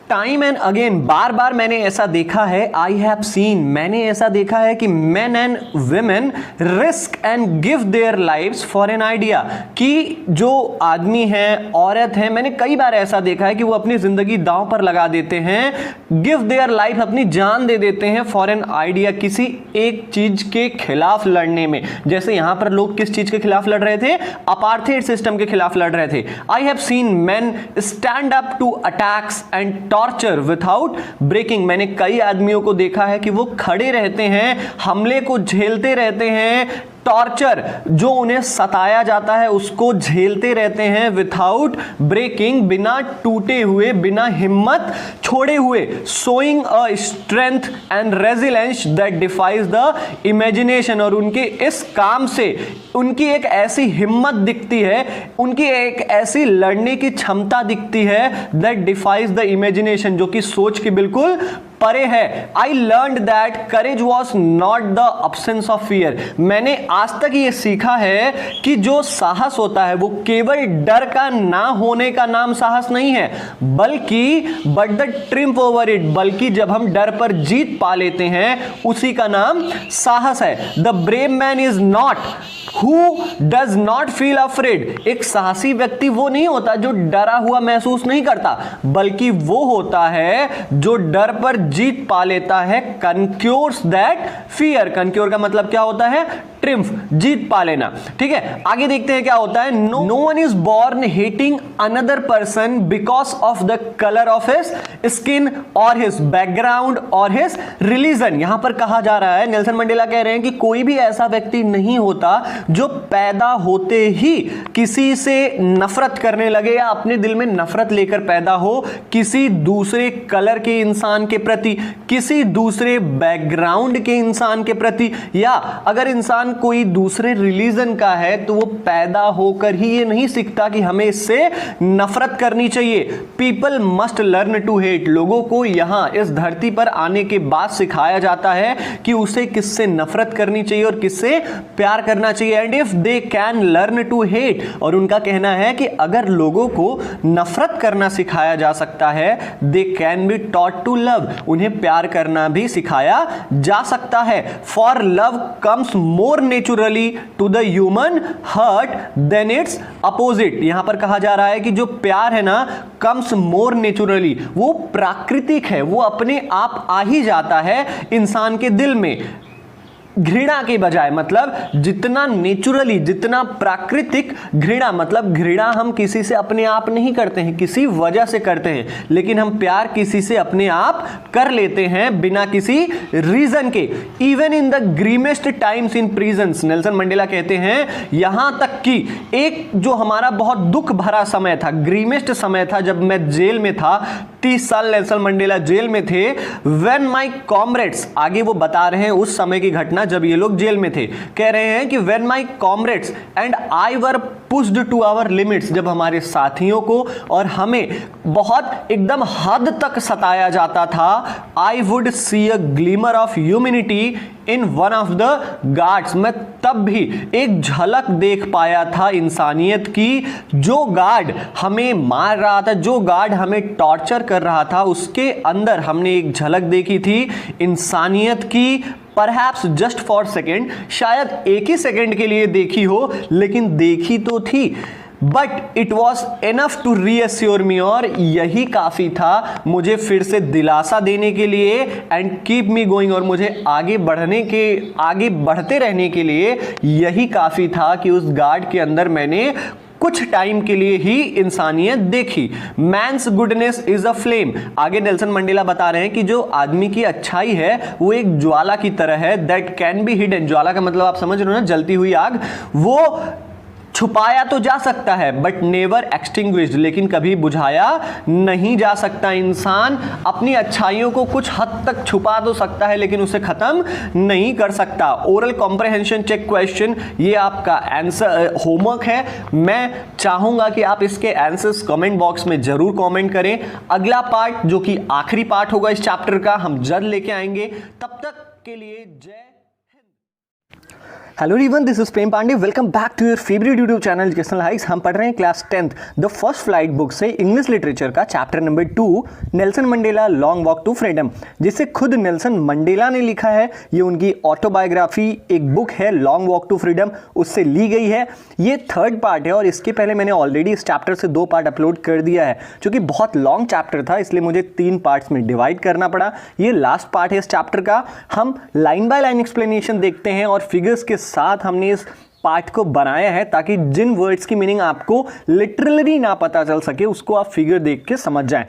टाइम एंड अगेन, बार बार मैंने ऐसा देखा है, आई हैव सीन, मैंने ऐसा देखा है कि main and women risk and give their lives for an idea, कि जो आदमी है, औरत है, मैंने कई बार ऐसा देखा है कि वो अपनी जिंदगी दांव पर लगा देते हैं, गिव देयर लाइफ, अपनी जान दे देते हैं फॉर एन आइडिया, किसी एक चीज के खिलाफ लड़ने में। जैसे यहां पर लोग किस चीज के खिलाफ लड़ रहे थे? अपार्थाइड सिस्टम के खिलाफ लड़ रहे थे। I have seen men stand up to attacks and torture without breaking, मैंने कई आदमियों को देखा है कि वो खड़े रहते हैं, हमले को झेलते रहते हैं, टॉर्चर जो उन्हें सताया जाता है उसको झेलते रहते हैं, विथआउट ब्रेकिंग, बिना टूटे हुए, बिना हिम्मत छोड़े हुए, showing a strength and resilience that defies the imagination, और उनके इस काम से उनकी एक ऐसी हिम्मत दिखती है, उनकी एक ऐसी लड़ने की क्षमता दिखती है दैट डिफाइज द इमेजिनेशन, जो कि सोच के बिल्कुल परे है। I learn that courage was not the absence of fear, मैंने आज तक ये सीखा है कि जो साहस होता है वो केवल डर का ना होने का नाम साहस नहीं है, बल्कि but the triumph over it, बल्कि जब हम डर पर जीत पा लेते हैं उसी का नाम साहस है। The brave man is not who does not feel afraid, एक साहसी व्यक्ति वो नहीं होता जो डरा हुआ महसूस नहीं करता, बल्कि वो होता है जो डर पर जीत पा लेता है। कनक्योर्स दैट फियर, कनक्योर का मतलब क्या होता है? ट्रिम्फ, जीत पा लेना। ठीक है, आगे देखते हैं क्या होता है। No one is born hating another person because of the colour of his skin और हिज बैकग्राउंड और हिज रिलीजन। यहां पर कहा जा रहा है, नेल्सन मंडेला कह रहे हैं कि कोई भी ऐसा व्यक्ति नहीं होता जो पैदा होते ही किसी से नफरत करने लगे या अपने दिल में नफरत लेकर पैदा हो किसी दूसरे कलर के इंसान के प्रति, किसी दूसरे बैकग्राउंड के इंसान के प्रति, या अगर इंसान कोई दूसरे रिलीजन का है तो वो पैदा होकर ही ये नहीं सीखता कि हमें इससे नफरत करनी चाहिए। People must learn to hate, लोगों को यहां इस धरती पर आने के बाद सिखाया जाता है कि उसे किससे नफरत करनी चाहिए और किससे प्यार करना चाहिए। And if they can learn to hate, और उनका कहना है कि अगर लोगों को नफरत करना सिखाया जा सकता है, they can be taught to love, उन्हें प्यार करना भी सिखाया जा सकता है। For love comes more naturally to the human heart than its opposite. यहां पर कहा जा रहा है कि जो प्यार है ना, कम्स मोर नेचुरली, वो प्राकृतिक है, वो अपने आप आ ही जाता है इंसान के दिल में, घृणा के बजाय। मतलब जितना नेचुरली, जितना प्राकृतिक घृणा, मतलब घृणा हम किसी से अपने आप नहीं करते हैं, किसी वजह से करते हैं, लेकिन हम प्यार किसी से अपने आप कर लेते हैं बिना किसी रीजन के। Even in the grimmest times in prisons, Nelson Mandela कहते हैं यहां तक कि एक जो हमारा बहुत दुख भरा समय था, ग्रीमेस्ट समय था, जब मैं जेल में था, 30 साल नेल्सन मंडेला जेल में थे। व्हेन माय कॉमरेड्स, आगे वो बता रहे हैं उस समय की घटना जब ये लोग जेल में थे, कह रहे हैं कि when my comrades and I were pushed to our limits, जब हमारे साथियों को और हमें बहुत एकदम हद तक सताया जाता था, I would see a glimmer of humanity in one of the guards, मैं तब भी एक झलक देख पाया था इंसानियत की। जो गार्ड हमें मार रहा था, जो गार्ड हमें टॉर्चर कर रहा था, उसके अंदर हमने एक झलक देखी थी इंसानियत की। परहैप्स जस्ट फॉर सेकेंड, शायद एक ही सेकेंड के लिए देखी हो, लेकिन देखी तो थी। But it was enough to reassure me, और यही काफी था मुझे फिर से दिलासा देने के लिए, एंड कीप मी गोइंग, और मुझे आगे बढ़ते रहने के लिए यही काफी था कि उस गार्ड के अंदर मैंने कुछ टाइम के लिए ही इंसानियत देखी। Man's goodness is a flame, आगे नेल्सन मंडेला बता रहे हैं कि जो आदमी की अच्छाई है वो एक ज्वाला की तरह है, दैट कैन बी हिडन। ज्वाला का मतलब आप समझ रहे हो ना, जलती हुई आग। वो छुपाया तो जा सकता है बट नेवर एक्सटिंग्विश्ड, लेकिन कभी बुझाया नहीं जा सकता। इंसान अपनी अच्छाइयों को कुछ हद तक छुपा तो सकता है, लेकिन उसे खत्म नहीं कर सकता। ओरल कॉम्प्रहेंशन चेक क्वेश्चन, ये आपका आंसर होमवर्क है। मैं चाहूंगा कि आप इसके आंसर्स कमेंट बॉक्स में जरूर कमेंट करें। अगला पार्ट, जो कि आखिरी पार्ट होगा इस चैप्टर का, हम जल्द लेके आएंगे। तब तक के लिए जय। Hello everyone, this is Prem Pandey. Welcome back to your favourite YouTube channel educational hikes. हम पढ़ रहे हैं class 10th the first flight book से इंग्लिश लिटरेचर का chapter number 2, Nelson Mandela long walk to freedom, जिसे खुद नेल्सन मंडेला ने लिखा है। ये उनकी ऑटोबायोग्राफी एक बुक है, लॉन्ग वॉक टू फ्रीडम, उससे ली गई है। ये थर्ड पार्ट है, और इसके पहले मैंने ऑलरेडी इस चैप्टर से 2 पार्ट अपलोड कर दिया है। चूंकि बहुत लॉन्ग चैप्टर था, इसलिए मुझे 3 पार्ट्स में डिवाइड करना पड़ा। ये लास्ट पार्ट है इस चैप्टर का। हम लाइन बाय लाइन एक्सप्लेनेशन देखते हैं, और फिगर्स के साथ हमने इस पार्ट को बनाया है ताकि जिन वर्ड्स की मीनिंग आपको लिटरली ना पता चल सके, उसको आप फिगर देख के समझ जाएं।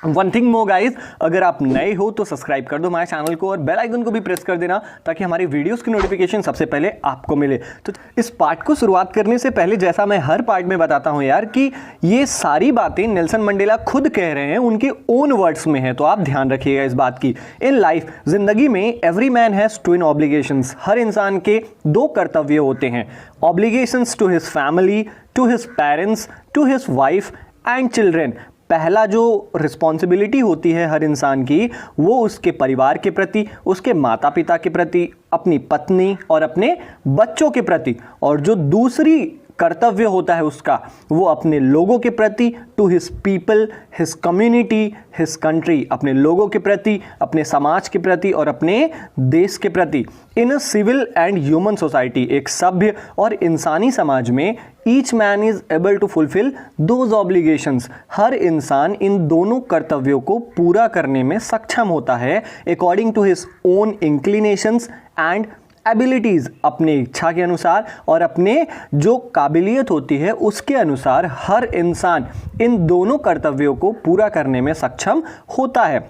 वन थिंग मोर गाइज, अगर आप नए हो तो सब्सक्राइब कर दो हमारे चैनल को, और बेल आइकन को भी प्रेस कर देना ताकि हमारी वीडियोस की नोटिफिकेशन सबसे पहले आपको मिले। तो इस पार्ट को शुरुआत करने से पहले, जैसा मैं हर पार्ट में बताता हूं यार, कि ये सारी बातें नेल्सन मंडेला खुद कह रहे हैं, उनके ओन वर्ड्स में है, तो आप ध्यान रखिएगा इस बात की। इन लाइफ, जिंदगी में, every man has twin obligations, हर इंसान के 2 कर्तव्य होते हैं। Obligations to his family, to his parents, to his wife and children. पहला जो रिस्पॉन्सिबिलिटी होती है हर इंसान की, वो उसके परिवार के प्रति, उसके माता पिता के प्रति, अपनी पत्नी और अपने बच्चों के प्रति। और जो दूसरी कर्तव्य होता है उसका, वो अपने लोगों के प्रति, to his people, his community, his country, अपने लोगों के प्रति, अपने समाज के प्रति और अपने देश के प्रति। In a civil and human society, एक सभ्य और इंसानी समाज में, each man is able to fulfil those obligations, हर इंसान इन दोनों कर्तव्यों को पूरा करने में सक्षम होता है, according to his own inclinations and abilities, अपने इच्छा के अनुसार और अपने जो काबिलियत होती है उसके अनुसार हर इंसान इन दोनों कर्तव्यों को पूरा करने में सक्षम होता है।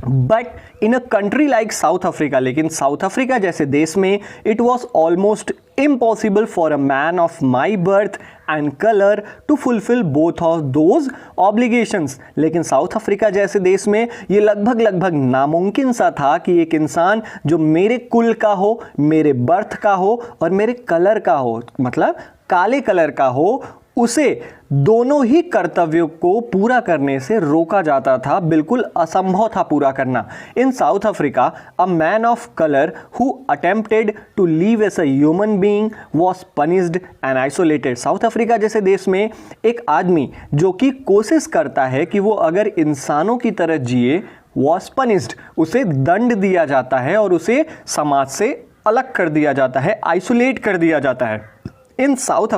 But in a country like south Africa, लेकिन साउथ अफ्रीका जैसे देश में, it was almost impossible for a man of my birth and color to fulfill both of those obligations। लेकिन साउथ अफ्रीका जैसे देश में ये लगभग नामुमकिन सा था कि एक इंसान जो मेरे कुल का हो, मेरे बर्थ का हो और मेरे कलर का हो, मतलब काले कलर का हो, उसे दोनों ही कर्तव्यों को पूरा करने से रोका जाता था, बिल्कुल असंभव था पूरा करना। In South Africa, a man of colour who attempted to live as a human being was punished and isolated. South Africa जैसे देश में एक आदमी जो कि कोशिश करता है कि वो अगर इंसानों की तरह जिए, वाज पनिश्ड, उसे दंड दिया जाता है और उसे समाज से अलग कर दिया जाता है, आइसोलेट कर दिया जाता है। इन साउथ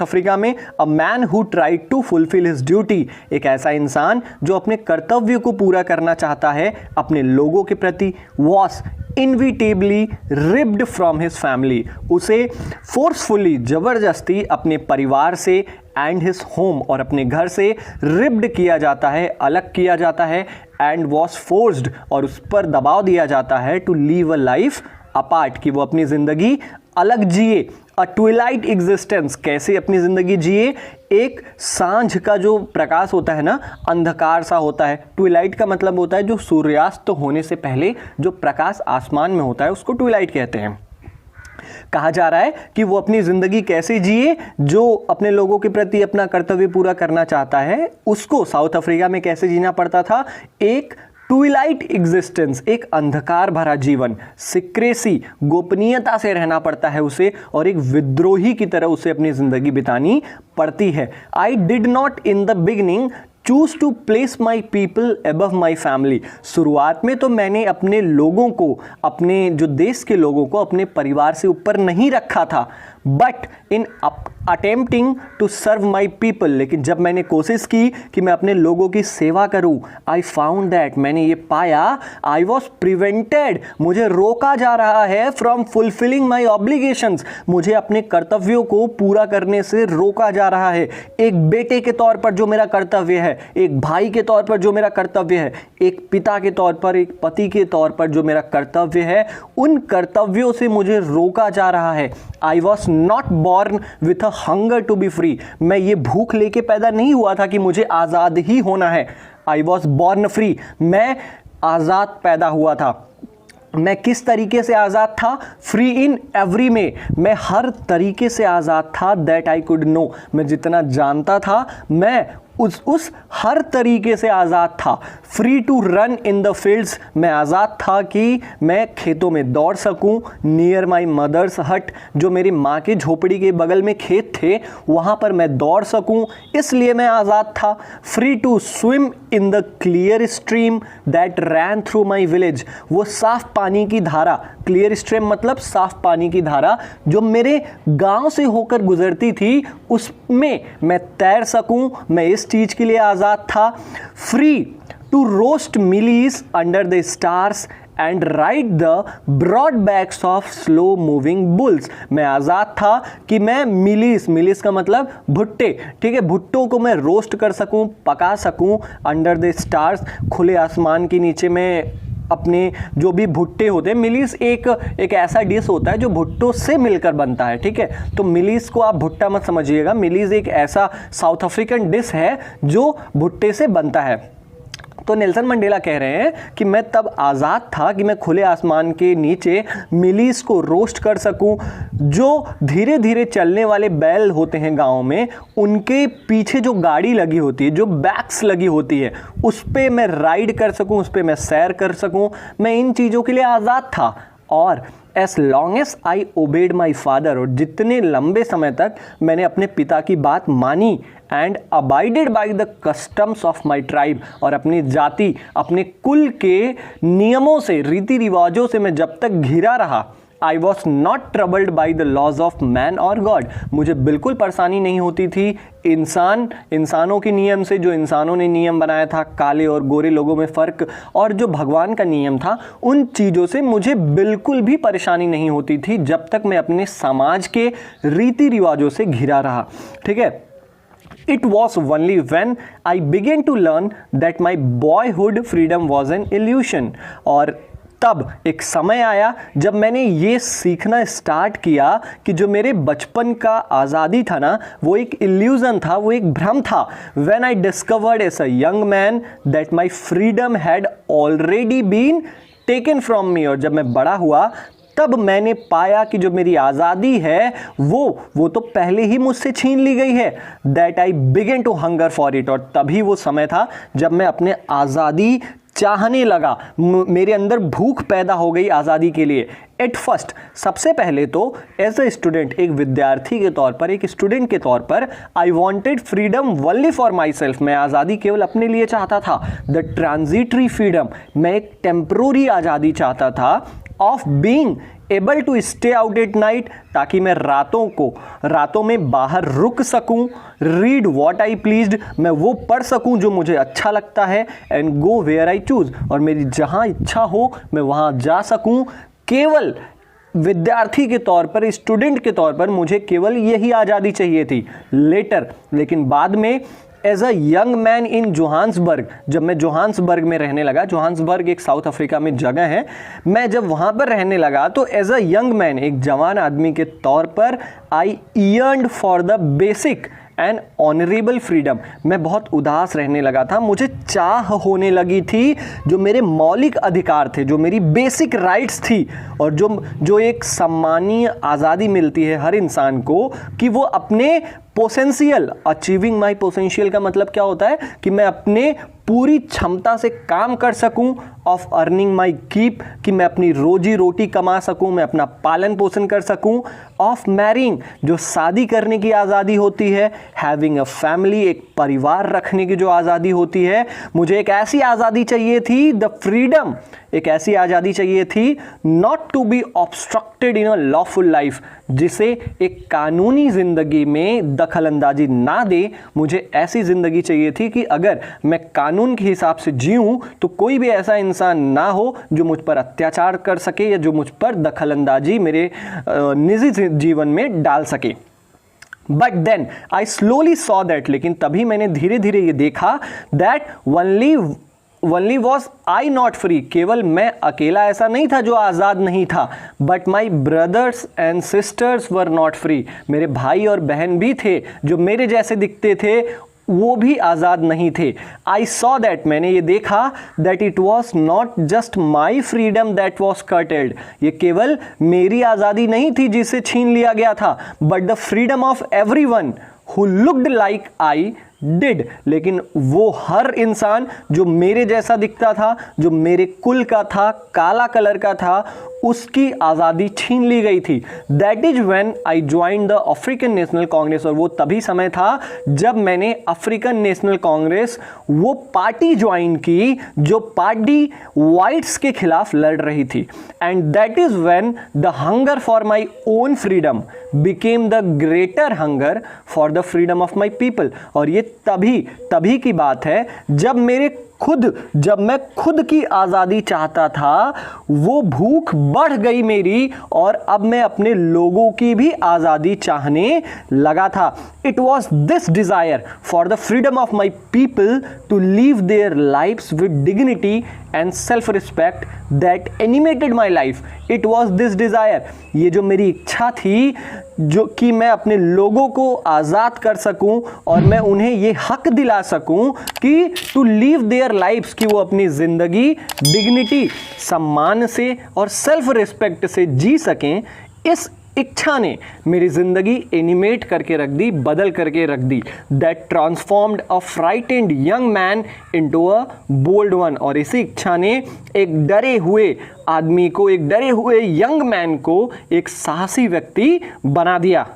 अफ्रीका में a man who tried to fulfil his duty, एक ऐसा इंसान जो अपने कर्तव्य को पूरा करना चाहता है अपने लोगों के प्रति, was inevitably ripped from his family, उसे फोर्सफुली जबरदस्ती अपने परिवार से एंड हिज होम और अपने घर से रिप्ड किया जाता है, अलग किया जाता है, एंड वॉज फोर्स्ड और उस पर दबाव दिया जाता है to leave a life apart, कि वो अपनी ज़िंदगी अलग जिए। अ ट्विलाइट एग्जिस्टेंस, कैसे अपनी ज़िंदगी जिए, एक सांझ का जो प्रकाश होता है ना, अंधकार सा होता है। ट्विलाइट का मतलब होता है जो सूर्यास्त होने से पहले जो प्रकाश आसमान में होता है उसको ट्विलाइट कहते हैं। कहा जा रहा है कि वो अपनी ज़िंदगी कैसे जिए, जो अपने लोगों के प्रति अपना कर्तव्य पूरा करना चाहता है उसको साउथ अफ्रीका में कैसे जीना पड़ता था, एक ट्विलाइट एग्जिस्टेंस, एक अंधकार भरा जीवन, सिक्रेसी, गोपनीयता से रहना पड़ता है उसे, और एक विद्रोही की तरह उसे अपनी ज़िंदगी बितानी पड़ती है। I did not in the beginning choose to place my people above my family, शुरुआत में तो मैंने अपने लोगों को, अपने जो देश के लोगों को अपने परिवार से ऊपर नहीं रखा था, but in attempting to serve my people, लेकिन जब मैंने कोशिश की कि मैं अपने लोगों की सेवा करूं, आई फाउंड दैट, मैंने ये पाया, आई वॉज प्रिवेंटेड, मुझे रोका जा रहा है फ्रॉम फुलफिलिंग माई ऑब्लिगेशंस, मुझे अपने कर्तव्यों को पूरा करने से रोका जा रहा है। एक बेटे के तौर पर जो मेरा कर्तव्य है, एक भाई के तौर पर जो मेरा कर्तव्य है, एक पिता के तौर पर, एक पति के तौर पर जो मेरा कर्तव्य है, उन कर्तव्यों से मुझे रोका जा रहा है। I was not born with a hunger to be free, मैं ये भूख लेके पैदा नहीं हुआ था कि मुझे आज़ाद ही होना है। आई वॉज बॉर्न फ्री, मैं आज़ाद पैदा हुआ था। मैं किस तरीके से आज़ाद था, फ्री इन एवरी में, मैं हर तरीके से आज़ाद था, दैट आई कुड नो, मैं जितना जानता था मैं उस हर तरीके से आज़ाद था। Free to run in the fields, मैं आज़ाद था कि मैं खेतों में दौड़ सकूं, नियर माई मदर्स हट, जो मेरी माँ के झोपड़ी के बगल में खेत थे वहाँ पर मैं दौड़ सकूं, इसलिए मैं आज़ाद था। Free to swim in the clear stream that ran through my village, वो साफ पानी की धारा, क्लियर स्ट्रीम मतलब साफ पानी की धारा जो मेरे गांव से होकर गुजरती थी, उसमें मैं तैर सकूं, मैं इस चीज के लिए आज़ाद था। Free to roast mealies under the stars and ride the broad backs of slow moving bulls, मैं आज़ाद था कि मैं मिलीस का मतलब भुट्टे, ठीक है, भुट्टों को मैं रोस्ट कर सकूं, पका सकूं, अंडर द स्टार्स, खुले आसमान के नीचे मैं अपने जो भी भुट्टे होते हैं, मिलीस एक ऐसा डिश होता है जो भुट्टों से मिलकर बनता है, ठीक है, तो मिलीस को आप भुट्टा मत समझिएगा, मिलीस एक ऐसा साउथ अफ्रीकन डिश है जो भुट्टे से बनता है। तो नेल्सन मंडेला कह रहे हैं कि मैं तब आज़ाद था कि मैं खुले आसमान के नीचे मिलीस को रोस्ट कर सकूं, जो धीरे धीरे चलने वाले बैल होते हैं गाँव में, उनके पीछे जो गाड़ी लगी होती है, जो बैक्स लगी होती है, उस पर मैं राइड कर सकूं, उस पर मैं सैर कर सकूं, मैं इन चीज़ों के लिए आज़ाद था। और as long as I obeyed my father, और जितने लंबे समय तक मैंने अपने पिता की बात मानी, and abided by the customs of my tribe, और अपनी जाति, अपने कुल के नियमों से, रीति रिवाजों से मैं जब तक घिरा रहा, I was not troubled by the laws of man और गॉड, मुझे बिल्कुल परेशानी नहीं होती थी इंसानों के नियम से, जो इंसानों ने नियम बनाया था, काले और गोरे लोगों में फ़र्क, और जो भगवान का नियम था, उन चीज़ों से मुझे बिल्कुल भी परेशानी नहीं होती थी जब तक मैं अपने समाज के रीति रिवाजों से घिरा रहा, ठीक है। It was only when I began to learn that my boyhood freedom was an illusion, और तब एक समय आया जब मैंने ये सीखना स्टार्ट किया कि जो मेरे बचपन का आज़ादी था ना, वो एक इल्यूजन था, वो एक भ्रम था। When I discovered as a young man that my freedom had already been taken from me, और जब मैं बड़ा हुआ तब मैंने पाया कि जो मेरी आज़ादी है वो तो पहले ही मुझसे छीन ली गई है। That I began to hunger for it, और तभी वो समय था जब मैं अपने आज़ादी चाहने लगा, मेरे अंदर भूख पैदा हो गई आज़ादी के लिए। एट फर्स्ट, सबसे पहले तो एज ए स्टूडेंट, एक विद्यार्थी के तौर पर, एक स्टूडेंट के तौर पर, I wanted freedom only for my self, मैं आज़ादी केवल अपने लिए चाहता था। द ट्रांजिटरी फ्रीडम, मैं एक टेम्प्रोरी आज़ादी चाहता था, of being able to stay out at night, ताकि मैं रातों में बाहर रुक सकूं, रीड वॉट आई प्लीज्ड, मैं वो पढ़ सकूं जो मुझे अच्छा लगता है, and go where I choose, और मेरी जहां इच्छा हो मैं वहां जा सकूं। केवल विद्यार्थी के तौर पर, स्टूडेंट के तौर पर मुझे केवल यही आज़ादी चाहिए थी। लेकिन बाद में as a young man in Johannesburg, जब मैं जोहान्सबर्ग में रहने लगा, जोहान्सबर्ग एक साउथ अफ्रीका में जगह है, मैं जब वहाँ पर रहने लगा तो एज अ यंग मैन, एक जवान आदमी के तौर पर, I yearned for the basic and honourable freedom, मैं बहुत उदास रहने लगा था, मुझे चाह होने लगी थी जो मेरे मौलिक अधिकार थे, जो मेरी बेसिक राइट्स थी, और जो एक सम्मानीय आज़ादी मिलती है हर इंसान को कि वो अपने पोटेंशियल, अचीविंग माई पोटेंशियल का मतलब क्या होता है कि मैं अपने पूरी क्षमता से काम कर सकूं, ऑफ अर्निंग माई कीप, कि मैं अपनी रोजी रोटी कमा सकूं, मैं अपना पालन पोषण कर सकूं, ऑफ मैरिंग, जो शादी करने की आज़ादी होती है, हैविंग अ फैमिली, एक परिवार रखने की जो आज़ादी होती है। मुझे एक ऐसी आज़ादी चाहिए थी, द फ्रीडम, एक ऐसी आज़ादी चाहिए थी, not to be obstructed in a lawful life, जिसे एक कानूनी ज़िंदगी में दखल अंदाजी ना दे। मुझे ऐसी ज़िंदगी चाहिए थी कि अगर मैं कानून के हिसाब से जीऊँ तो कोई भी ऐसा इंसान ना हो जो मुझ पर अत्याचार कर सके या जो मुझ पर दखल अंदाजी मेरे निजी जीवन में डाल सके। But then I slowly saw that, लेकिन तभी मैंने धीरे धीरे ये देखा, that only was I not free, केवल मैं अकेला ऐसा नहीं था जो आज़ाद नहीं था, but my brothers and sisters were not free, मेरे भाई और बहन भी थे जो मेरे जैसे दिखते थे, वो भी आज़ाद नहीं थे। आई सॉ दैट, मैंने ये देखा, that it was not just my freedom that was curtailed, ये केवल मेरी आज़ादी नहीं थी जिसे छीन लिया गया था, but the freedom of every one who looked like I did, लेकिन वो हर इंसान जो मेरे जैसा दिखता था, जो मेरे कुल का था, काला कलर का था, उसकी आज़ादी छीन ली गई थी। That is when I join the African national Congress, और वो तभी समय था जब मैंने अफ्रीकन नेशनल कांग्रेस, वो पार्टी ज्वाइन की जो पार्टी वाइट्स के खिलाफ लड़ रही थी। And that is when the hunger for my own freedom became the greater hunger for the freedom of my people, और ये तभी की बात है जब मैं खुद की आज़ादी चाहता था, वो भूख बढ़ गई मेरी, और अब मैं अपने लोगों की भी आज़ादी चाहने लगा था। It was this desire for the freedom of my people to live their lives with dignity and self respect that animated my life. It was this desire, ये जो मेरी इच्छा थी, जो कि मैं अपने लोगों को आज़ाद कर सकूं और मैं उन्हें ये हक दिला सकूं कि टू लीव देयर लाइफ्स, कि वो अपनी ज़िंदगी डिग्निटी, सम्मान से और सेल्फ रिस्पेक्ट से जी सकें। इस इच्छा ने मेरी ज़िंदगी एनिमेट करके रख दी, बदल करके रख दी। That transformed a frightened young man into a bold one, और इसी इच्छा ने एक डरे हुए आदमी को, एक डरे हुए यंग मैन को एक साहसी व्यक्ति बना दिया।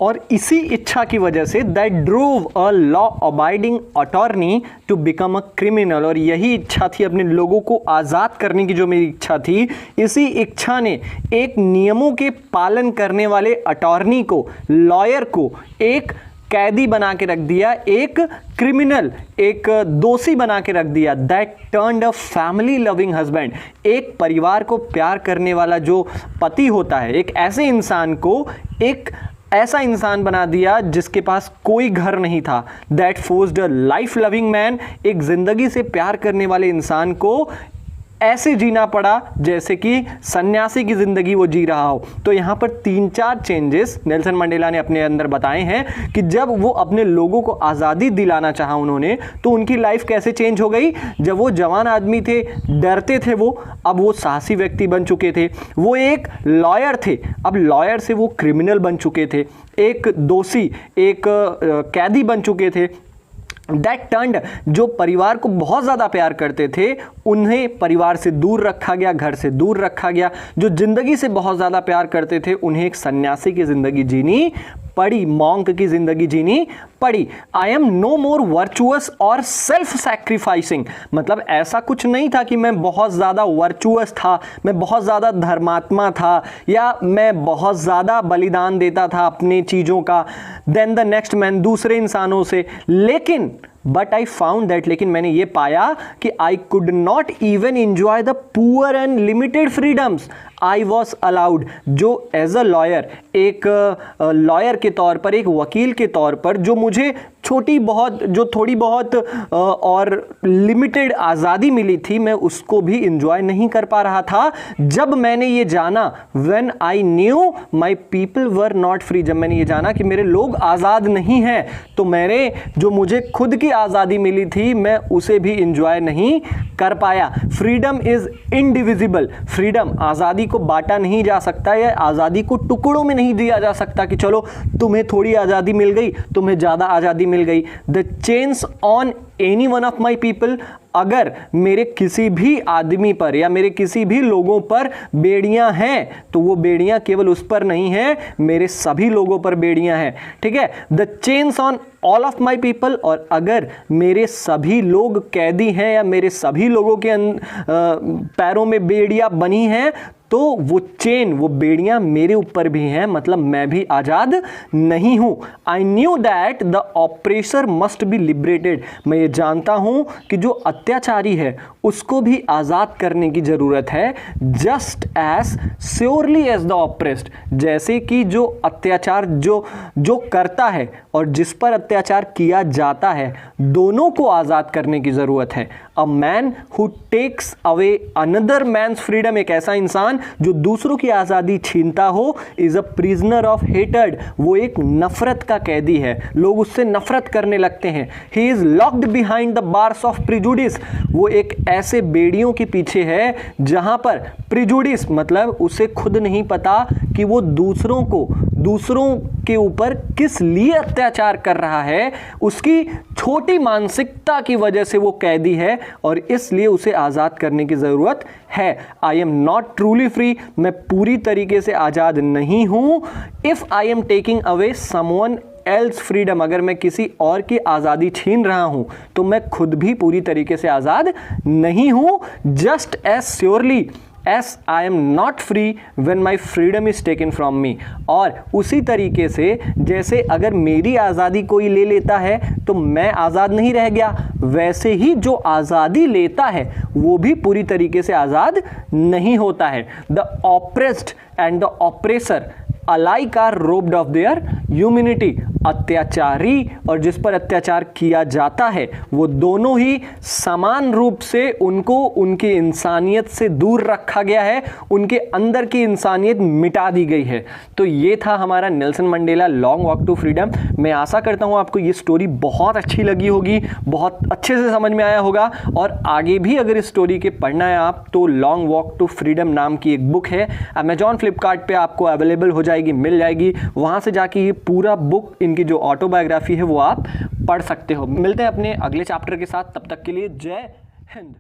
और इसी इच्छा की वजह से that drove a law abiding attorney to become a criminal, और यही इच्छा थी अपने लोगों को आज़ाद करने की, जो मेरी इच्छा थी, इसी इच्छा ने एक नियमों के पालन करने वाले अटॉर्नी को, लॉयर को एक कैदी बना के रख दिया, एक क्रिमिनल, एक दोषी बना के रख दिया। That turned a family loving husband, एक परिवार को प्यार करने वाला जो पति होता है, एक ऐसे इंसान को एक ऐसा इंसान बना दिया जिसके पास कोई घर नहीं था। That forced a life loving man, एक जिंदगी से प्यार करने वाले इंसान को ऐसे जीना पड़ा जैसे कि सन्यासी की ज़िंदगी वो जी रहा हो। तो यहाँ पर 3-4 चेंजेस नेल्सन मंडेला ने अपने अंदर बताए हैं कि जब वो अपने लोगों को आज़ादी दिलाना चाहा उन्होंने, तो उनकी लाइफ कैसे चेंज हो गई। जब वो जवान आदमी थे, डरते थे वो, अब वो साहसी व्यक्ति बन चुके थे। वो एक लॉयर थे, अब लॉयर से वो क्रिमिनल बन चुके थे। एक दोषी, एक कैदी बन चुके थे। दैट टर्न्ड, जो परिवार को बहुत ज़्यादा प्यार करते थे उन्हें परिवार से दूर रखा गया, घर से दूर रखा गया। जो ज़िंदगी से बहुत ज़्यादा प्यार करते थे उन्हें एक सन्यासी की ज़िंदगी जीनी पड़ी, मॉन्क की जिंदगी जीनी पड़ी। I am no more virtuous और सेल्फ सैक्रिफाइसिंग, मतलब ऐसा कुछ नहीं था कि मैं बहुत ज़्यादा वर्चुअस था, मैं बहुत ज़्यादा धर्मात्मा था, या मैं बहुत ज़्यादा बलिदान देता था अपनी चीज़ों का देन द नेक्स्ट मैन, दूसरे इंसानों से। लेकिन बट आई फाउंड दैट, लेकिन मैंने ये पाया कि I could not even enjoy the poor and limited freedoms I was allowed, जो एज अ लॉयर, एक लॉयर के तौर पर, एक वकील के तौर पर, जो मुझे थोड़ी बहुत और लिमिटेड आज़ादी मिली थी, मैं उसको भी इंजॉय नहीं कर पा रहा था। जब मैंने ये जाना, when I knew my people were not free, जब मैंने ये जाना कि मेरे लोग आज़ाद नहीं हैं, तो मुझे खुद की आज़ादी मिली थी, मैं उसे भी इंजॉय नहीं कर पाया। फ्रीडम इज इनडिविजिबल, फ्रीडम, आज़ादी को बांटा नहीं जा सकता, या आज़ादी को टुकड़ों में नहीं दिया जा सकता कि चलो तुम्हें थोड़ी आज़ादी मिल गई, तुम्हें ज़्यादा आज़ादी मिल गई। The chains on any one of my people, अगर मेरे किसी भी आदमी पर या मेरे किसी भी लोगों पर बेड़ियां हैं, तो वो बेड़ियां केवल उस पर नहीं हैं, मेरे सभी लोगों पर बेड़ियां हैं, ठीक है। The chains on all of my people, और अगर मेरे सभी लोग कैदी हैं या मेरे सभी लोगों के पैरों में बेड़ियां बनी हैं, तो वो चेन, वो बेड़ियां मेरे ऊपर भी हैं, मतलब मैं भी आज़ाद नहीं हूं। I knew that the oppressor must be liberated, मैं ये जानता हूं कि जो अत्याचारी है उसको भी आज़ाद करने की ज़रूरत है। Just as surely as the oppressed, जैसे कि जो अत्याचार जो करता है और जिस पर अत्याचार किया जाता है, दोनों को आज़ाद करने की ज़रूरत है। A man who takes away another man's freedom, एक ऐसा इंसान जो दूसरों की आज़ादी छीनता हो, is a prisoner of hatred, वो एक नफरत का कैदी है, लोग उससे नफरत करने लगते हैं। He is locked behind the bars of prejudice, वो एक ऐसे बेड़ियों के पीछे है जहां पर प्रिजुडिस, मतलब उसे खुद नहीं पता कि वो दूसरों के ऊपर किस लिए अत्याचार कर रहा है, उसकी छोटी मानसिकता की वजह से वो कैदी है और इसलिए उसे आज़ाद करने की ज़रूरत है। आई एम नॉट ट्रूली फ्री, मैं पूरी तरीके से आज़ाद नहीं हूँ। If I am taking away someone else freedom, अगर मैं किसी और की आज़ादी छीन रहा हूँ तो मैं खुद भी पूरी तरीके से आज़ाद नहीं हूँ। Just as surely as I am not free when my freedom is taken from me, और उसी तरीके से जैसे अगर मेरी आज़ादी कोई ले लेता है तो मैं आज़ाद नहीं रह गया, वैसे ही जो आज़ादी लेता है वो भी पूरी तरीके से आज़ाद नहीं होता है। The oppressed and the oppressor alike are robbed of their humanity, अत्याचारी और जिस पर अत्याचार किया जाता है वो दोनों ही समान रूप से उनको उनकी इंसानियत से दूर रखा गया है, उनके अंदर की इंसानियत मिटा दी गई है। तो ये था हमारा Nelson Mandela long walk to Freedom. मैं आशा करता हूँ आपको ये स्टोरी बहुत अच्छी लगी होगी, बहुत अच्छे से समझ में आया होगा, और आगे भी अगर इस स्टोरी के पढ़ना है आप तो लॉन्ग वॉक टू फ्रीडम नाम की एक बुक है, अमेजॉन फ्लिपकार्ट पे आपको अवेलेबल हो जाएगी, मिल जाएगी, वहाँ से जाके ये पूरा बुक, इनकी जो ऑटोबायोग्राफी है वो आप पढ़ सकते हो। मिलते हैं अपने अगले चैप्टर के साथ, तब तक के लिए जय हिंद।